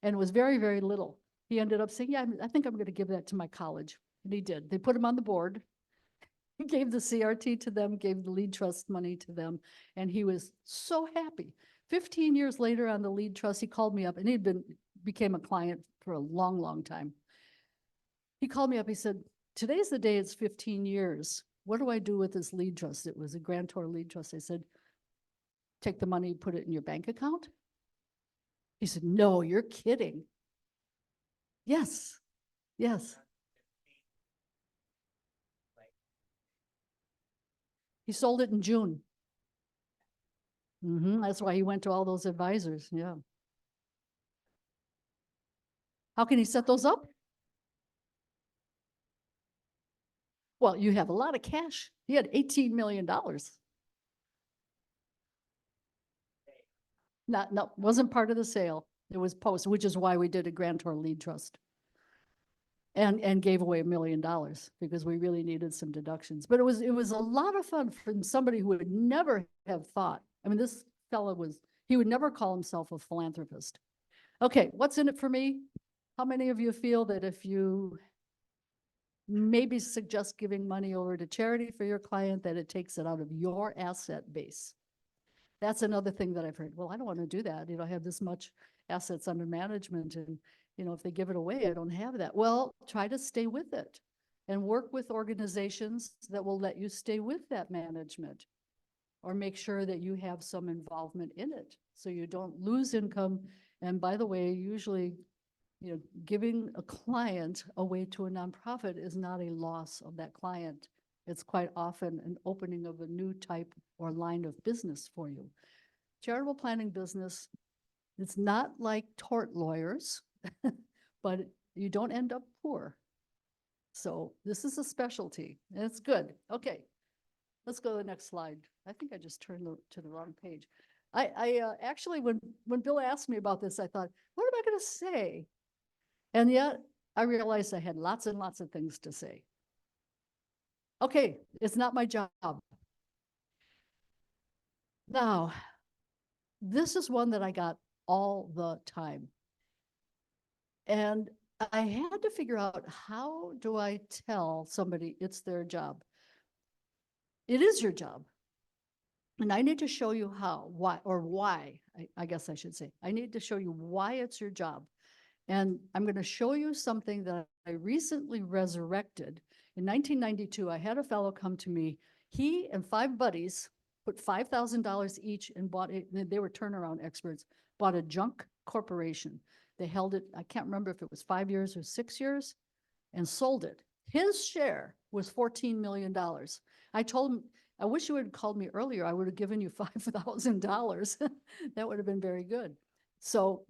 And it was very, very little. He ended up saying, yeah, I think I'm going to give that to my college. And he did. They put him on the board. He gave the CRT to them, gave the lead trust money to them, and he was so happy. 15 years later on the lead trust, he called me up, and became a client for a long, long time. He called me up, he said, today's the day it's 15 years. What do I do with this lead trust? It was a grantor lead trust. I said, take the money, put it in your bank account? He said, no, you're kidding. Yes, yes. He sold it in June. That's why he went to all those advisors, yeah. How can he set those up? Well, you have a lot of cash. He had $18 million. No, wasn't part of the sale. It was post, which is why we did a grantor lead trust. And gave away $1 million because we really needed some deductions. But it was a lot of fun from somebody who would never have thought. I mean, this fellow he would never call himself a philanthropist. Okay, what's in it for me? How many of you feel that if you maybe suggest giving money over to charity for your client, that it takes it out of your asset base? That's another thing that I've heard. Well, I don't want to do that. I have this much assets under management, and if they give it away, I don't have that. Well, try to stay with it and work with organizations that will let you stay with that management, or make sure that you have some involvement in it so you don't lose income. And by the way, usually, giving a client away to a nonprofit is not a loss of that client. It's quite often an opening of a new type or line of business for you. Charitable planning business, it's not like tort lawyers, but you don't end up poor. So this is a specialty, and it's good. Okay, let's go to the next slide. I think I just turned to the wrong page. I actually, when Bill asked me about this, I thought, what am I going to say? And yet I realized I had lots and lots of things to say. Okay, it's not my job. Now, this is one that I got all the time. And I had to figure out, how do I tell somebody it's their job? It is your job. And I need to show you how, why, I guess I should say. I need to show you why it's your job. And I'm going to show you something that I recently resurrected. In 1992, I had a fellow come to me. He and 5 buddies put $5,000 each and bought it. They were turnaround experts, bought a junk corporation. They held it, I can't remember if it was 5 years or 6 years, and sold it. His share was $14 million. I told him, I wish you had called me earlier. I would have given you $5,000. That would have been very good. So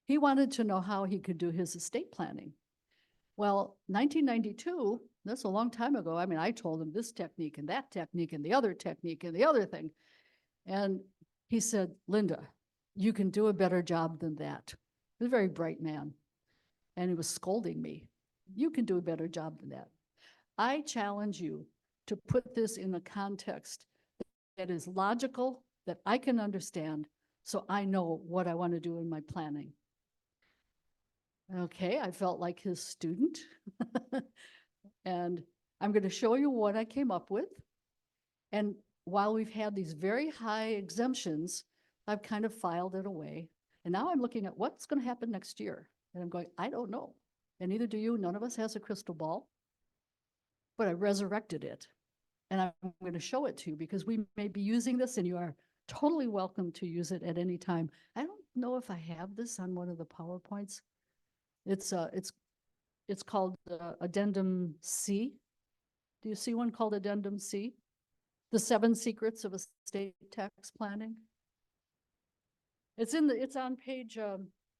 he wanted to know how he could do his estate planning. Well, 1992, that's a long time ago. I mean, I told him this technique and that technique and the other technique and the other thing. And he said, Lynda, you can do a better job than that. He was a very bright man. And he was scolding me. You can do a better job than that. I challenge you to put this in a context that is logical, that I can understand, so I know what I want to do in my planning. Okay, I felt like his student. And I'm going to show you what I came up with. And while we've had these very high exemptions, I've kind of filed it away. And now I'm looking at what's going to happen next year. And I'm going, I don't know. And neither do you. None of us has a crystal ball. But I resurrected it. And I'm going to show it to you because we may be using this, and you are totally welcome to use it at any time. I don't know if I have this on one of the PowerPoints. It's called Addendum C. Do you see one called Addendum C? The 7 Secrets of Estate Tax Planning. It's on page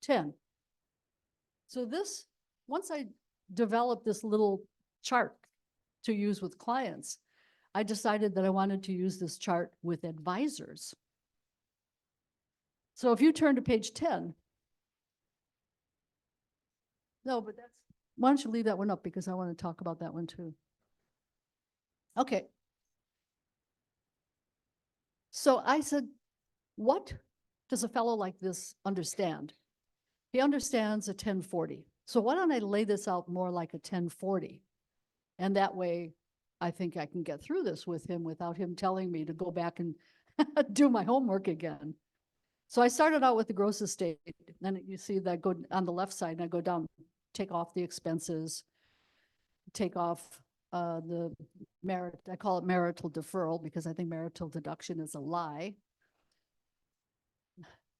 10. So this, once I developed this little chart to use with clients, I decided that I wanted to use this chart with advisors. So if you turn to page 10, no, but that's, why don't you leave that one up, because I want to talk about that one too. Okay. So I said, what does a fellow like this understand? He understands a 1040. So why don't I lay this out more like a 1040? And that way, I think I can get through this with him without him telling me to go back and do my homework again. So I started out with the gross estate. Then you see that I go on the left side and I go down, take off the expenses, take off the merit. I call it marital deferral because I think marital deduction is a lie.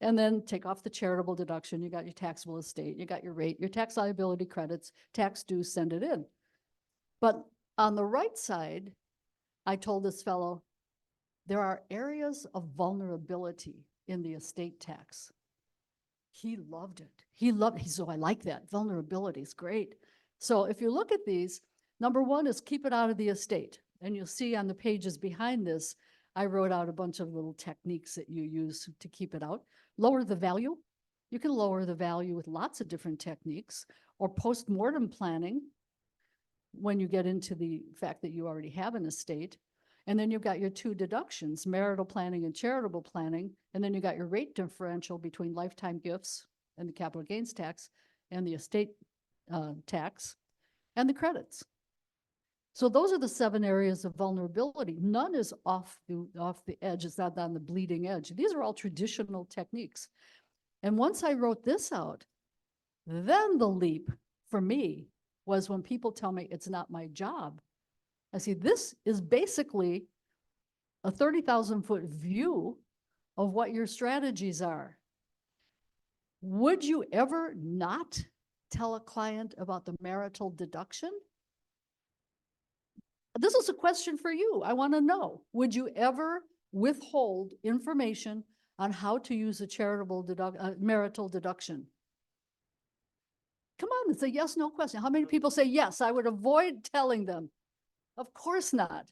And then take off the charitable deduction. You got your taxable estate, you got your rate, your tax liability credits, tax due, send it in. But on the right side, I told this fellow, there are areas of vulnerability in the estate tax. He loved it. He said, I like that. Vulnerability is great. So if you look at these, number 1 is keep it out of the estate. And you'll see on the pages behind this, I wrote out a bunch of little techniques that you use to keep it out. Lower the value. You can lower the value with lots of different techniques, or post-mortem planning when you get into the fact that you already have an estate. And then you've got your 2 deductions, marital planning and charitable planning. And then you got your rate differential between lifetime gifts and the capital gains tax and the estate tax and the credits. So those are the 7 areas of vulnerability. None is off the edge. It's not on the bleeding edge. These are all traditional techniques. And once I wrote this out, then the leap for me was when people tell me it's not my job. I see this is basically a 30,000-foot view of what your strategies are. Would you ever not tell a client about the marital deduction? This is a question for you. I want to know, would you ever withhold information on how to use a charitable marital deduction? Come on, it's a yes, no question. How many people say yes? I would avoid telling them. Of course not.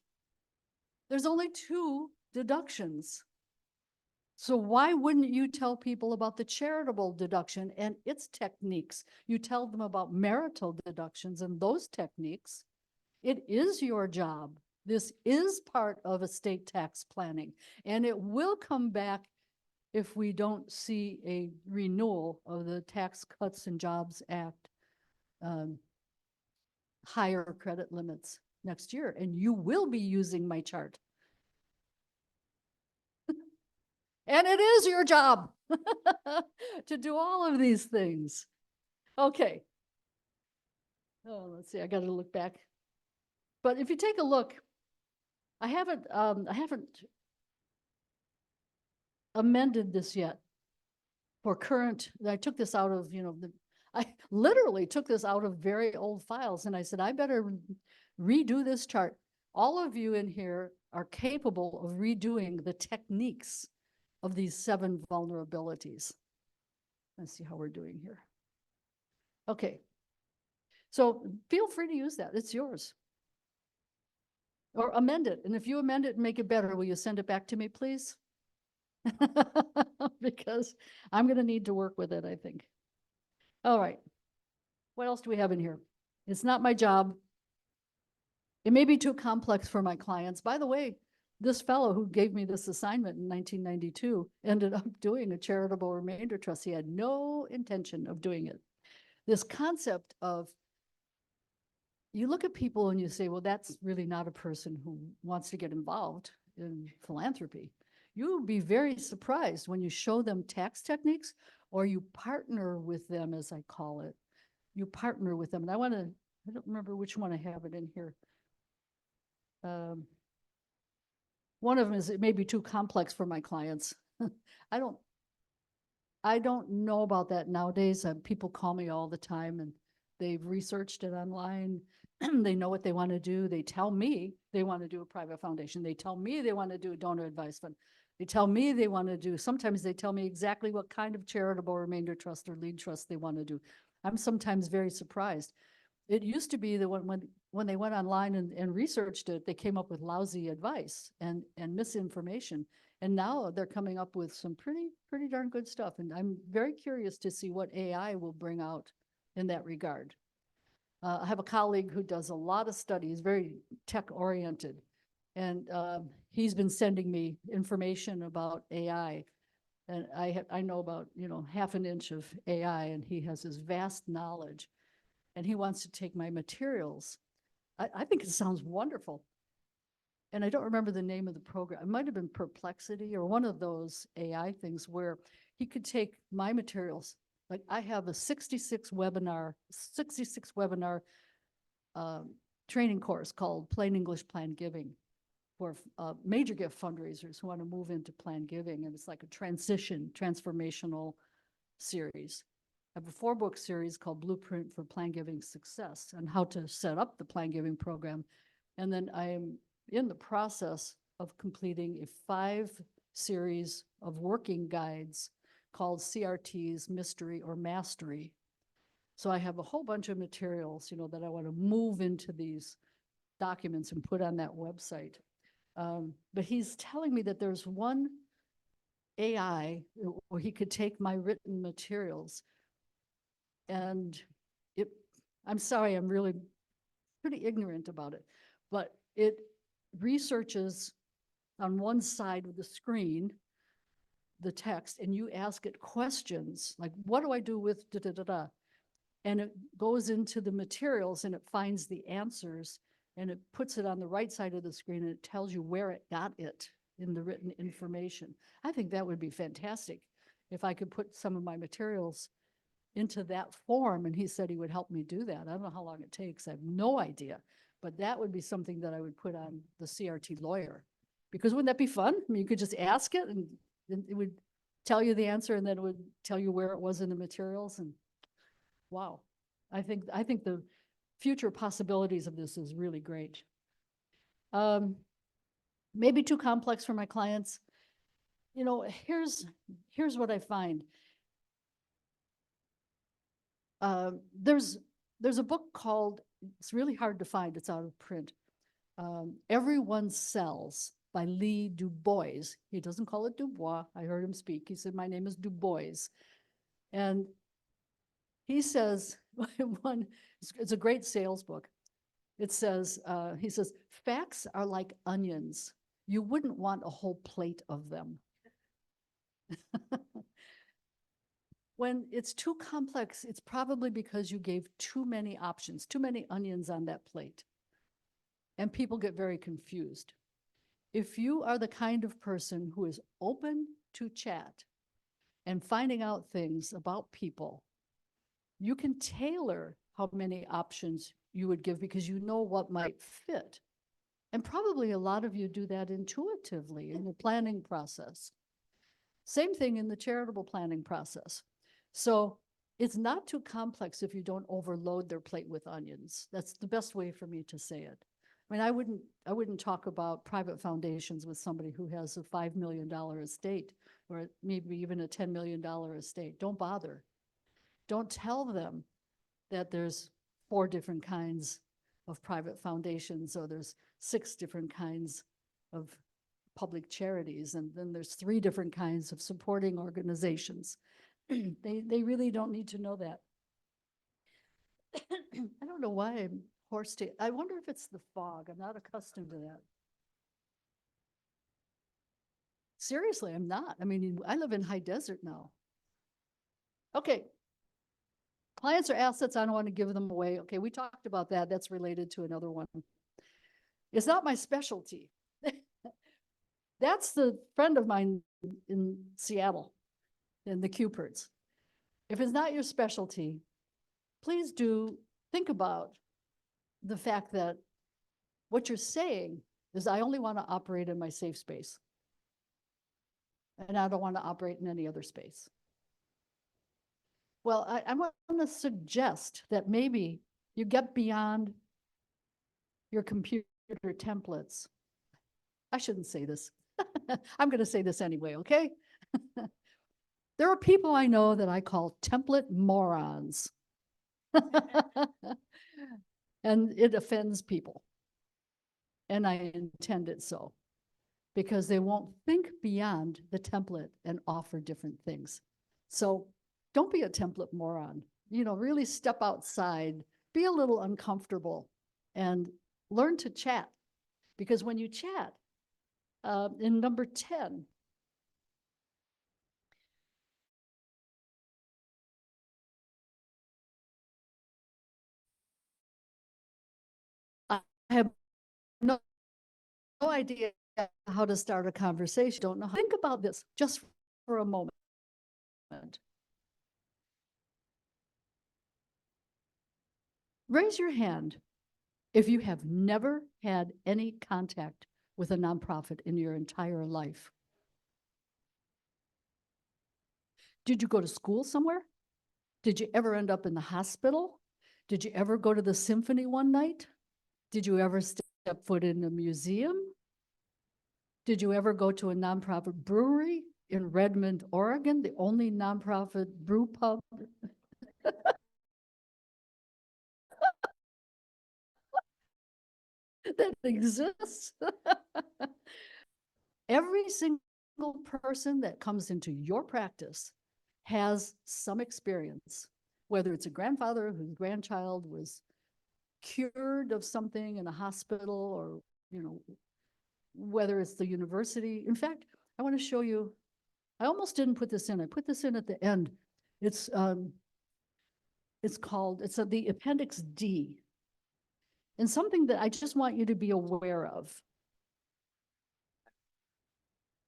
There's only 2 deductions. So why wouldn't you tell people about the charitable deduction and its techniques? You tell them about marital deductions and those techniques. It is your job. This is part of estate tax planning, and it will come back if we don't see a renewal of the Tax Cuts and Jobs Act um, higher credit limits next year, and you will be using my chart. And it is your job to do all of these things. Okay. Oh, let's see, I gotta look back. But if you take a look, I haven't amended this yet for current. I took this out of, I literally took this out of very old files, and I said, I better redo this chart. All of you in here are capable of redoing the techniques of these 7 vulnerabilities. Let's see how we're doing here. Okay. So feel free to use that. It's yours. Or amend it. And if you amend it and make it better, will you send it back to me, please? Because I'm going to need to work with it, I think. All right. What else do we have in here? It's not my job. It may be too complex for my clients. By the way, this fellow who gave me this assignment in 1992 ended up doing a charitable remainder trust. He had no intention of doing it. This concept of, you look at people and you say, well, that's really not a person who wants to get involved in philanthropy. You will be very surprised when you show them tax techniques, or you partner with them, as I call it. You partner with them. And I don't remember which one I have it in here. One of them is, it may be too complex for my clients. I don't know about that nowadays. People call me all the time and they've researched it online. They know what they want to do. They tell me they want to do a private foundation. They tell me they want to do a donor advised fund. They tell me they want to do, sometimes they tell me exactly what kind of charitable remainder trust or lead trust they want to do. I'm sometimes very surprised. It used to be that when they went online and researched it, they came up with lousy advice and misinformation. And now they're coming up with some pretty darn good stuff. And I'm very curious to see what AI will bring out in that regard. I have a colleague who does a lot of studies, very tech oriented. And he's been sending me information about AI. And I know about, half an inch of AI, and he has this vast knowledge. And he wants to take my materials. I think it sounds wonderful. And I don't remember the name of the program. It might have been Perplexity or one of those AI things where he could take my materials. Like I have a 66 webinar training course called Plain English Planned Giving for major gift fundraisers who want to move into planned giving. And it's like a transformational series. I have a 4-book series called Blueprint for Planned Giving Success and how to set up the planned giving program. And then I am in the process of completing a 5-series of working guides called CRT's Mystery or Mastery. So I have a whole bunch of materials, that I want to move into these documents and put on that website. But he's telling me that there's one AI where he could take my written materials and I'm sorry, I'm really pretty ignorant about it, but it researches on one side of the screen, the text, and you ask it questions like, what do I do with da da da da? And it goes into the materials and it finds the answers and it puts it on the right side of the screen and it tells you where it got it in the written information. I think that would be fantastic if I could put some of my materials into that form, and he said he would help me do that. I don't know how long it takes. I have no idea, but that would be something that I would put on the CRT lawyer, because wouldn't that be fun? I mean, you could just ask it and it would tell you the answer, and then it would tell you where it was in the materials. And wow, I think the future possibilities of this is really great. Maybe too complex for my clients. Here's what I find. There's a book called, it's really hard to find, it's out of print, Everyone Sells by Lee Du Bois. He doesn't call it Dubois. I heard him speak. He said, my name is Du Bois. And he says, it's a great sales book. It says, he says, facts are like onions. You wouldn't want a whole plate of them. when it's too complex, it's probably because you gave too many options, too many onions on that plate. And people get very confused. If you are the kind of person who is open to chat and finding out things about people, you can tailor how many options you would give because you know what might fit. And probably a lot of you do that intuitively in the planning process. Same thing in the charitable planning process. So it's not too complex if you don't overload their plate with onions. That's the best way for me to say it. I mean, I wouldn't talk about private foundations with somebody who has a $5 million estate or maybe even a $10 million estate. Don't bother. Don't tell them that there's 4 different kinds of private foundations or there's 6 different kinds of public charities and then there's 3 different kinds of supporting organizations. They really don't need to know that. I don't know why I'm hoarse. I wonder if it's the fog. I'm not accustomed to that. Seriously, I'm not. I mean, I live in high desert now. Okay. Clients are assets. I don't want to give them away. Okay, we talked about that. That's related to another one. It's not my specialty. That's the friend of mine in Seattle, in the Cuperts. If it's not your specialty, please do think about the fact that what you're saying is I only want to operate in my safe space. And I don't want to operate in any other space. Well, I want to suggest that maybe you get beyond your computer templates. I shouldn't say this. I'm going to say this anyway, okay? There are people I know that I call template morons. And it offends people. And I intend it so. Because they won't think beyond the template and offer different things. So don't be a template moron. You know, really step outside, be a little uncomfortable, and learn to chat. Because when you chat, in number 10, I have no idea how to start a conversation. Don't know. Think about this just for a moment. Raise your hand if you have never had any contact with a nonprofit in your entire life. Did you go to school somewhere? Did you ever end up in the hospital? Did you ever go to the symphony one night? Did you ever step foot in a museum? Did you ever go to a nonprofit brewery in Redmond, Oregon, the only nonprofit brew pub? That exists. Every single person that comes into your practice has some experience, whether it's a grandfather whose grandchild was cured of something in a hospital or, you know, whether it's the university. In fact, I want to show you, I almost didn't put this in. I put this in at the end. It's called, it's the Appendix D. And something that I just want you to be aware of.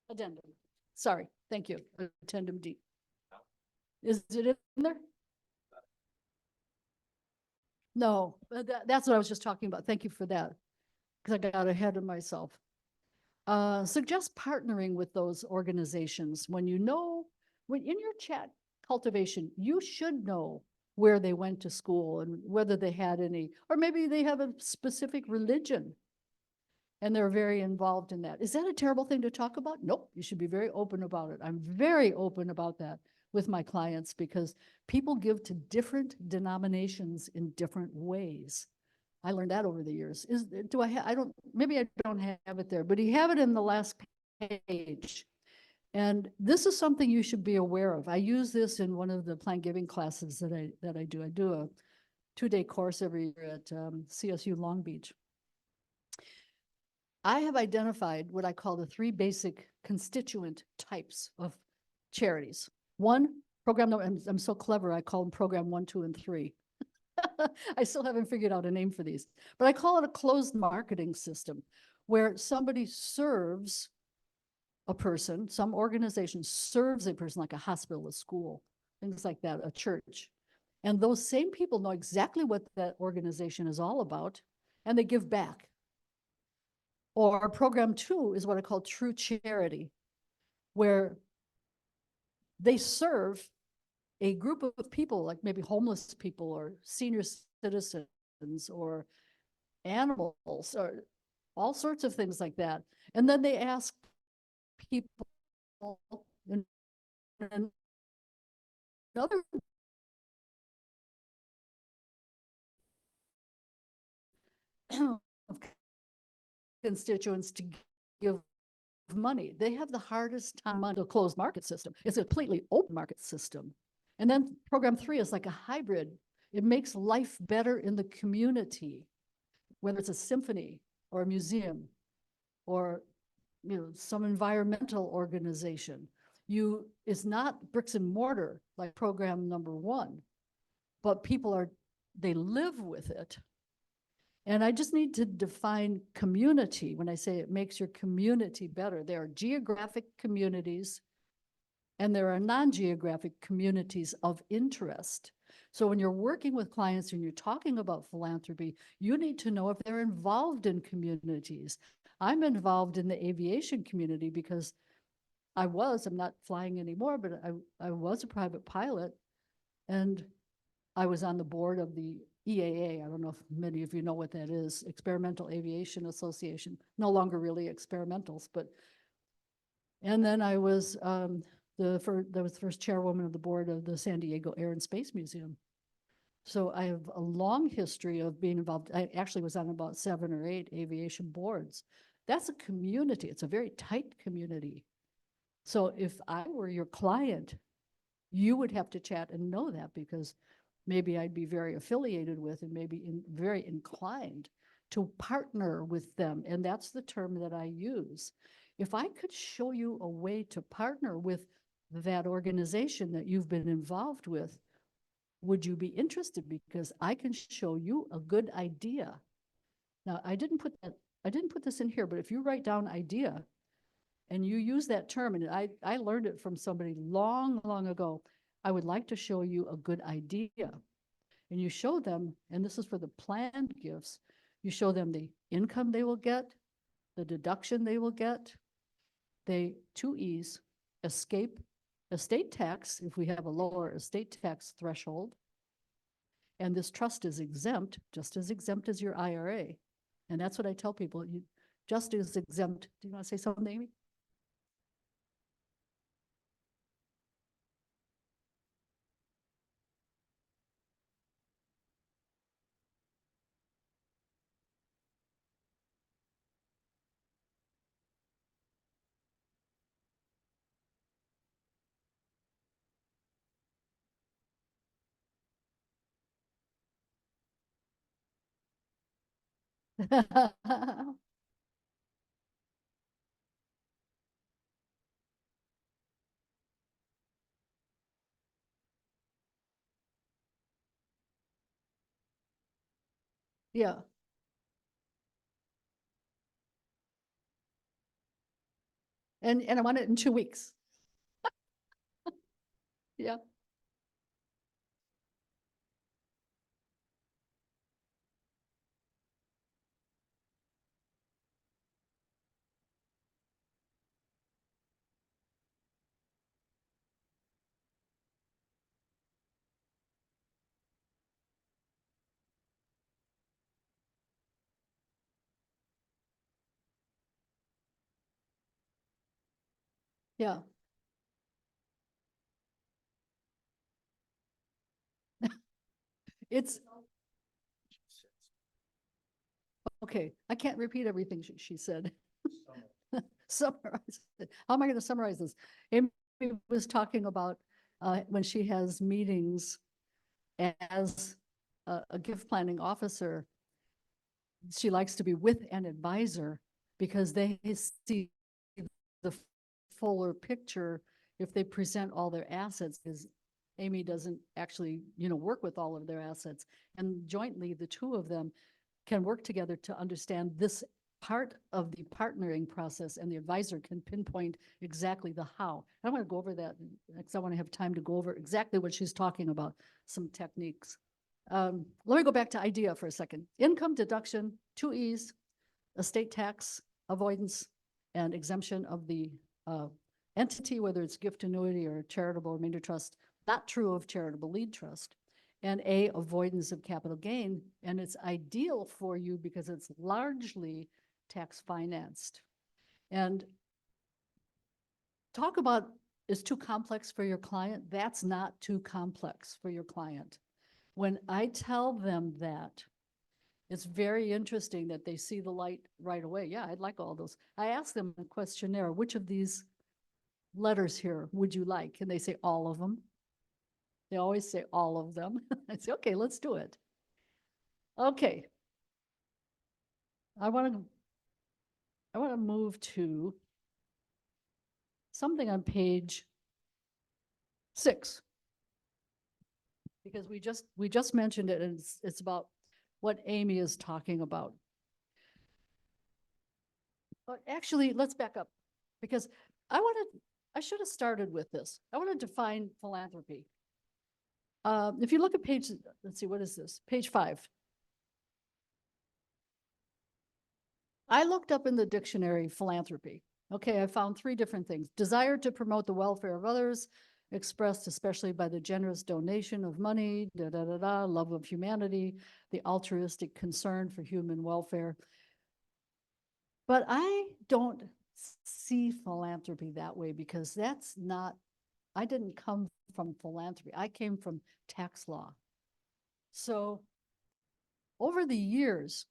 Addendum. Sorry, thank you. Addendum D. Is it in there? No, that's what I was just talking about. Thank you for that, because I got ahead of myself. Suggest partnering with those organizations when you know, when in your chat cultivation, you should know where they went to school and whether they had any, or maybe they have a specific religion and they're very involved in that. Is that a terrible thing to talk about? Nope, you should be very open about it. I'm very open about that with my clients because people give to different denominations in different ways. I learned that over the years. Maybe I don't have it there, but you have it in the last page. And this is something you should be aware of. I use this in one of the plant giving classes that I do. I do a 2-day course every year at CSU Long Beach. I have identified what I call the 3 basic constituent types of charities. 1, Program, I'm so clever, I call them program 1, 2, and 3. I still haven't figured out a name for these, but I call it a closed marketing system where somebody serves a person, some organization serves a person like a hospital, a school, things like that, a church. And those same people know exactly what that organization is all about, and they give back. Or program 2 is what I call true charity, where they serve a group of people, like maybe homeless people or senior citizens or animals or all sorts of things like that. And then they ask people in another constituents to give money. They have the hardest time on the closed market system. It's a completely open market system. And then program 3 is like a hybrid. It makes life better in the community, whether it's a symphony or a museum or some environmental organization. It's not bricks and mortar like program number 1, but they live with it. And I just need to define community when I say it makes your community better. There are geographic communities and there are non-geographic communities of interest. So when you're working with clients and you're talking about philanthropy, you need to know if they're involved in communities. I'm involved in the aviation community because I'm not flying anymore, but I was a private pilot and I was on the board of the EAA. I don't know if many of you know what that is, Experimental Aviation Association, no longer really experimentals, and then I was the first chairwoman of the board of the San Diego Air and Space Museum. So I have a long history of being involved. I actually was on about 7 or 8 aviation boards. That's a community. It's a very tight community. So if I were your client, you would have to chat and know that, because maybe I'd be very affiliated with and maybe very inclined to partner with them. And that's the term that I use. If I could show you a way to partner with that organization that you've been involved with, would you be interested? Because I can show you a good idea. Now, I didn't put this in here, but if you write down idea and you use that term, and I learned it from somebody long, long ago, I would like to show you a good idea. And you show them, and this is for the planned gifts, you show them the income they will get, the deduction they will get, 2 E's, estate tax, if we have a lower estate tax threshold, and this trust is exempt, just as exempt as your IRA. And that's what I tell people, just as exempt. Do you want to say something, Amy? Yeah. And I want it in 2 weeks. Yeah. Yeah. It's okay. I can't repeat everything she said. Summarize it. How am I going to summarize this? Amy was talking about when she has meetings as a gift planning officer, she likes to be with an advisor because they see the fuller picture if they present all their assets. Is Amy doesn't actually, work with all of their assets. And jointly, the two of them can work together to understand this part of the partnering process, and the advisor can pinpoint exactly the how. I want to go over that because I want to have time to go over exactly what she's talking about, some techniques. Let me go back to IDEA for a second. Income deduction, 2 E's, estate tax avoidance and exemption of the entity, whether it's gift annuity or charitable remainder trust, not true of charitable lead trust. And A, avoidance of capital gain. And it's ideal for you because it's largely tax financed. And talk about is too complex for your client. That's not too complex for your client. When I tell them that, it's very interesting that they see the light right away. Yeah, I'd like all those. I ask them a questionnaire, which of these letters here would you like? And they say all of them. They always say all of them. I say, okay, let's do it. Okay. I want to move to something on page 6. Because we just mentioned it, and it's about what Amy is talking about. But actually, let's back up, because I should have started with this. I want to define philanthropy. If you look at page, let's see, what is this? Page 5. I looked up in the dictionary philanthropy. Okay, I found 3 different things. Desire to promote the welfare of others, expressed especially by the generous donation of money, love of humanity, the altruistic concern for human welfare. But I don't see philanthropy that way, because that's not, I didn't come from philanthropy. I came from tax law. So over the years,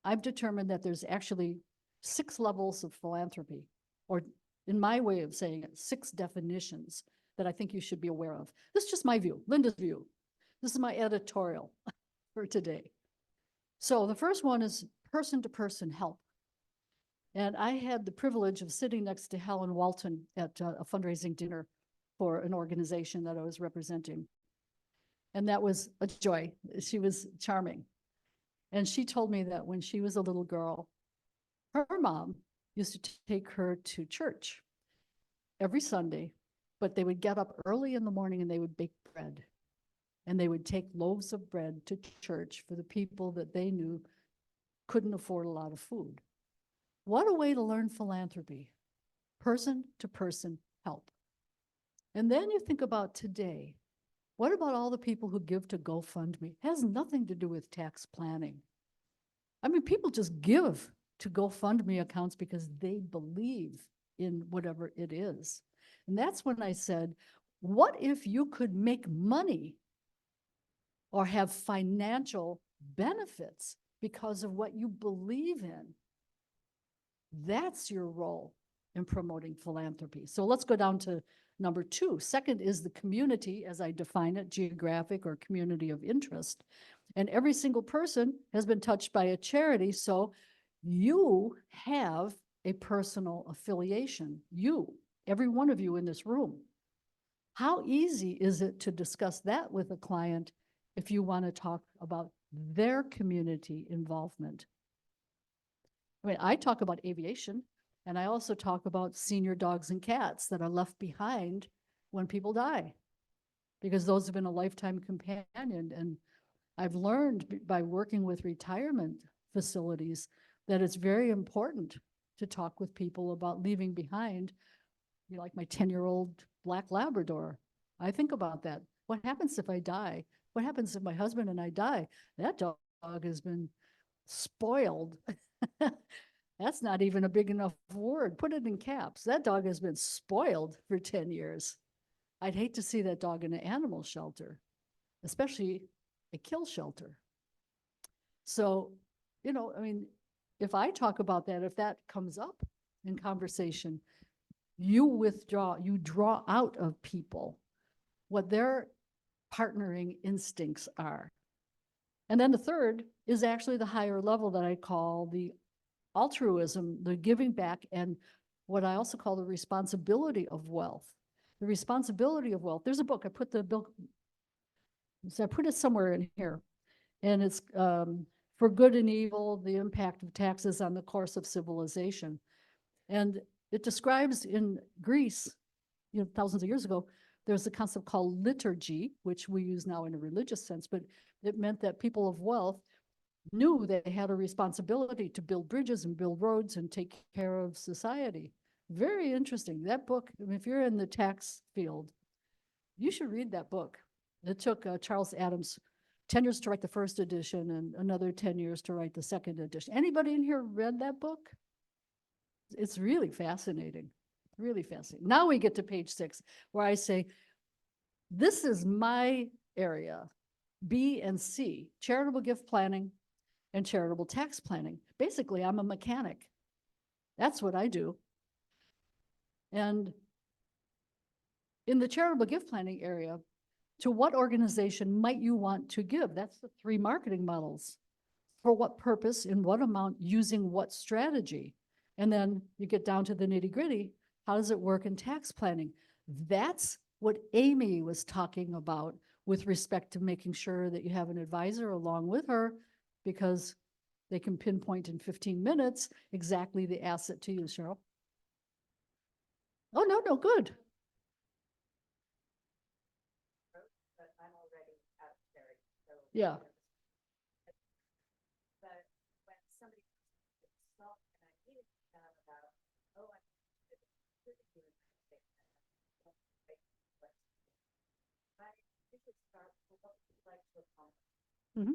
I've determined that there's actually 6 levels of philanthropy, or in my way of saying it, 6 definitions that I think you should be aware of. This is just my view, Lynda's view. This is my editorial for today. So the first one is person-to-person help. And I had the privilege of sitting next to Helen Walton at a fundraising dinner for an organization that I was representing. And that was a joy. She was charming. And she told me that when she was a little girl, her mom used to take her to church every Sunday, but they would get up early in the morning and they would bake bread. And they would take loaves of bread to church for the people that they knew couldn't afford a lot of food. What a way to learn philanthropy, person-to-person help. And then you think about today, what about all the people who give to GoFundMe? It has nothing to do with tax planning. I mean, people just give to GoFundMe accounts because they believe in whatever it is. And that's when I said, what if you could make money or have financial benefits because of what you believe in? That's your role in promoting philanthropy. So let's go down to number 2. Second is the community, as I define it, geographic or community of interest. And every single person has been touched by a charity, so you have a personal affiliation. You, every one of you in this room. How easy is it to discuss that with a client if you want to talk about their community involvement? I mean, I talk about aviation, and I also talk about senior dogs and cats that are left behind when people die, because those have been a lifetime companion. And I've learned by working with retirement facilities that it's very important to talk with people about leaving behind, like my 10-year-old black Labrador. I think about that. What happens if I die? What happens if my husband and I die? That dog has been spoiled. That's not even a big enough word. Put it in caps. That dog has been spoiled for 10 years. I'd hate to see that dog in an animal shelter, especially a kill shelter. So, I mean, if I talk about that, if that comes up in conversation, you draw out of people what their partnering instincts are. And then the third is actually the higher level that I call the altruism, the giving back, and what I also call the responsibility of wealth. The Responsibility of Wealth. There's a book, I put the book, so I put it somewhere in here. And it's For Good and Evil, the Impact of Taxes on the Course of Civilization. And it describes in Greece, thousands of years ago, there's a concept called liturgy, which we use now in a religious sense, but it meant that people of wealth knew they had a responsibility to build bridges and build roads and take care of society. Very interesting. That book, if you're in the tax field, you should read that book. It took Charles Adams 10 years to write the first edition and another 10 years to write the second edition. Anybody in here read that book? It's really fascinating, really fascinating. Now we get to page 6, where I say, this is my area, B and C, charitable gift planning and charitable tax planning. Basically, I'm a mechanic. That's what I do. And in the charitable gift planning area, to what organization might you want to give? That's the 3 marketing models. For what purpose, in what amount, using what strategy? And then you get down to the nitty-gritty. How does it work in tax planning? That's what Amy was talking about with respect to making sure that you have an advisor along with her, because they can pinpoint in 15 minutes exactly the asset to use, Cheryl. Oh, no, good. Yeah. Mhm.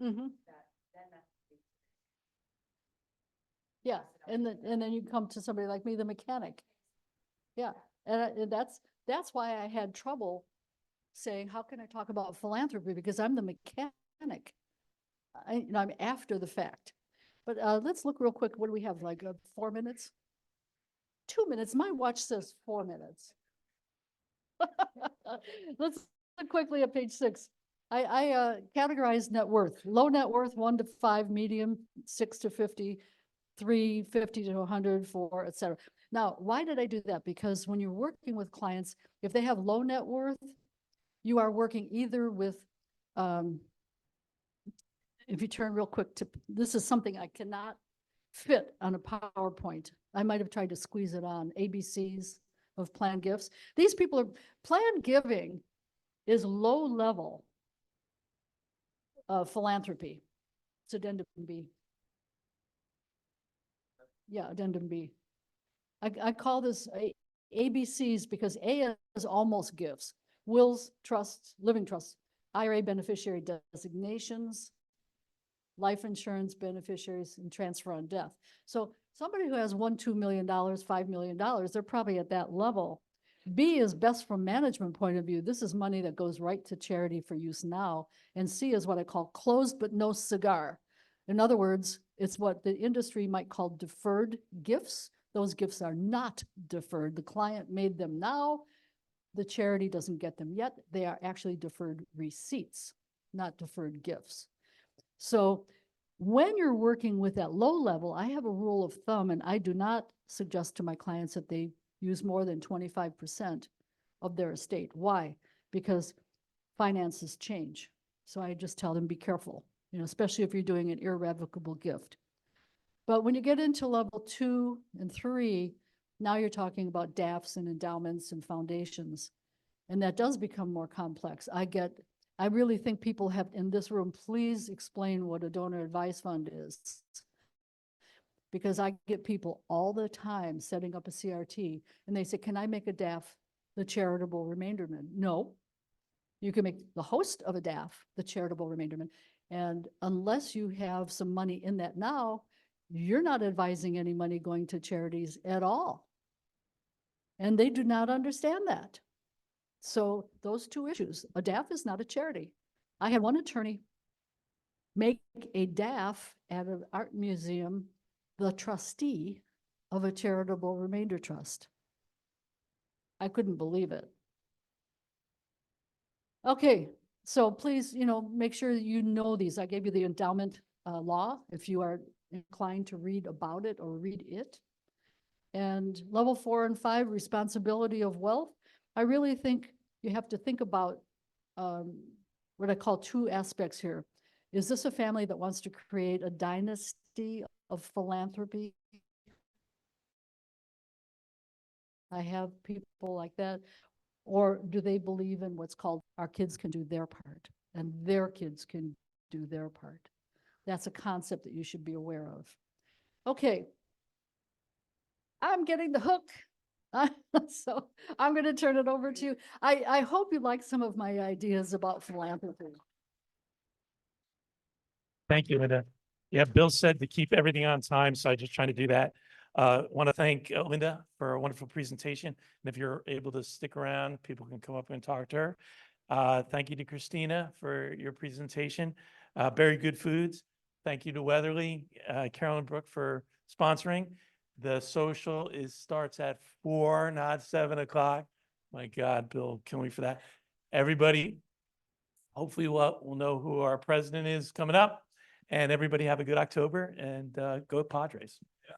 Mhm. Yeah, and then you come to somebody like me, the mechanic. Yeah, and that's why I had trouble saying, how can I talk about philanthropy? Because I'm the mechanic. I'm after the fact. But let's look real quick. What do we have, like 4 minutes? 2 minutes. My watch says 4 minutes. Let's look quickly at page 6. I categorize net worth. Low net worth, 1 to 5, medium, 6 to 50, 3, 50 to 100, 4, et cetera. Now, why did I do that? Because when you're working with clients, if they have low net worth, you are working either with, if you turn real quick to, this is something I cannot fit on a PowerPoint. I might have tried to squeeze it on, ABCs of planned gifts. These people are, planned giving is low level philanthropy. It's addendum B. Yeah, addendum B. I call this ABCs because A is almost gifts. Wills, trusts, living trusts, IRA beneficiary designations, life insurance beneficiaries, and transfer on death. So somebody who has $2 million, $5 million, they're probably at that level. B is best from management point of view. This is money that goes right to charity for use now. And C is what I call closed but no cigar. In other words, it's what the industry might call deferred gifts. Those gifts are not deferred. The client made them now. The charity doesn't get them yet. They are actually deferred receipts, not deferred gifts. So when you're working with that low level, I have a rule of thumb, and I do not suggest to my clients that they use more than 25% of their estate. Why? Because finances change. So I just tell them, be careful, especially if you're doing an irrevocable gift. But when you get into level 2 and 3, now you're talking about DAFs and endowments and foundations. And that does become more complex. I really think people have in this room, please explain what a donor advised fund is. Because I get people all the time setting up a CRT and they say, can I make a DAF the charitable remainderman? No, you can make the host of a DAF the charitable remainderman. And unless you have some money in that now, you're not advising any money going to charities at all. And they do not understand that. So those two issues, a DAF is not a charity. I had one attorney make a DAF at an art museum the trustee of a charitable remainder trust. I couldn't believe it. Okay, so please, make sure you know these. I gave you the endowment law, if you are inclined to read about it or read it. And level 4 and 5, responsibility of wealth. I really think you have to think about what I call two aspects here. Is this a family that wants to create a dynasty of philanthropy? I have people like that. Or do they believe in what's called our kids can do their part and their kids can do their part? That's a concept that you should be aware of. Okay. I'm getting the hook. So I'm going to turn it over to you. I hope you like some of my ideas about philanthropy. Thank you, Linda. Yeah, Bill said to keep everything on time, so I just trying to do that. Want to thank Linda for a wonderful presentation. And if you're able to stick around, people can come up and talk to her. Thank you to Christina for your presentation. Very Good Foods. Thank you to Weatherly, Carolyn Brook for sponsoring. The social starts at 4, not 7 o'clock. My God, Bill, kill me for that. Everybody, hopefully we'll know who our president is coming up. And everybody have a good October and go Padres. Yeah.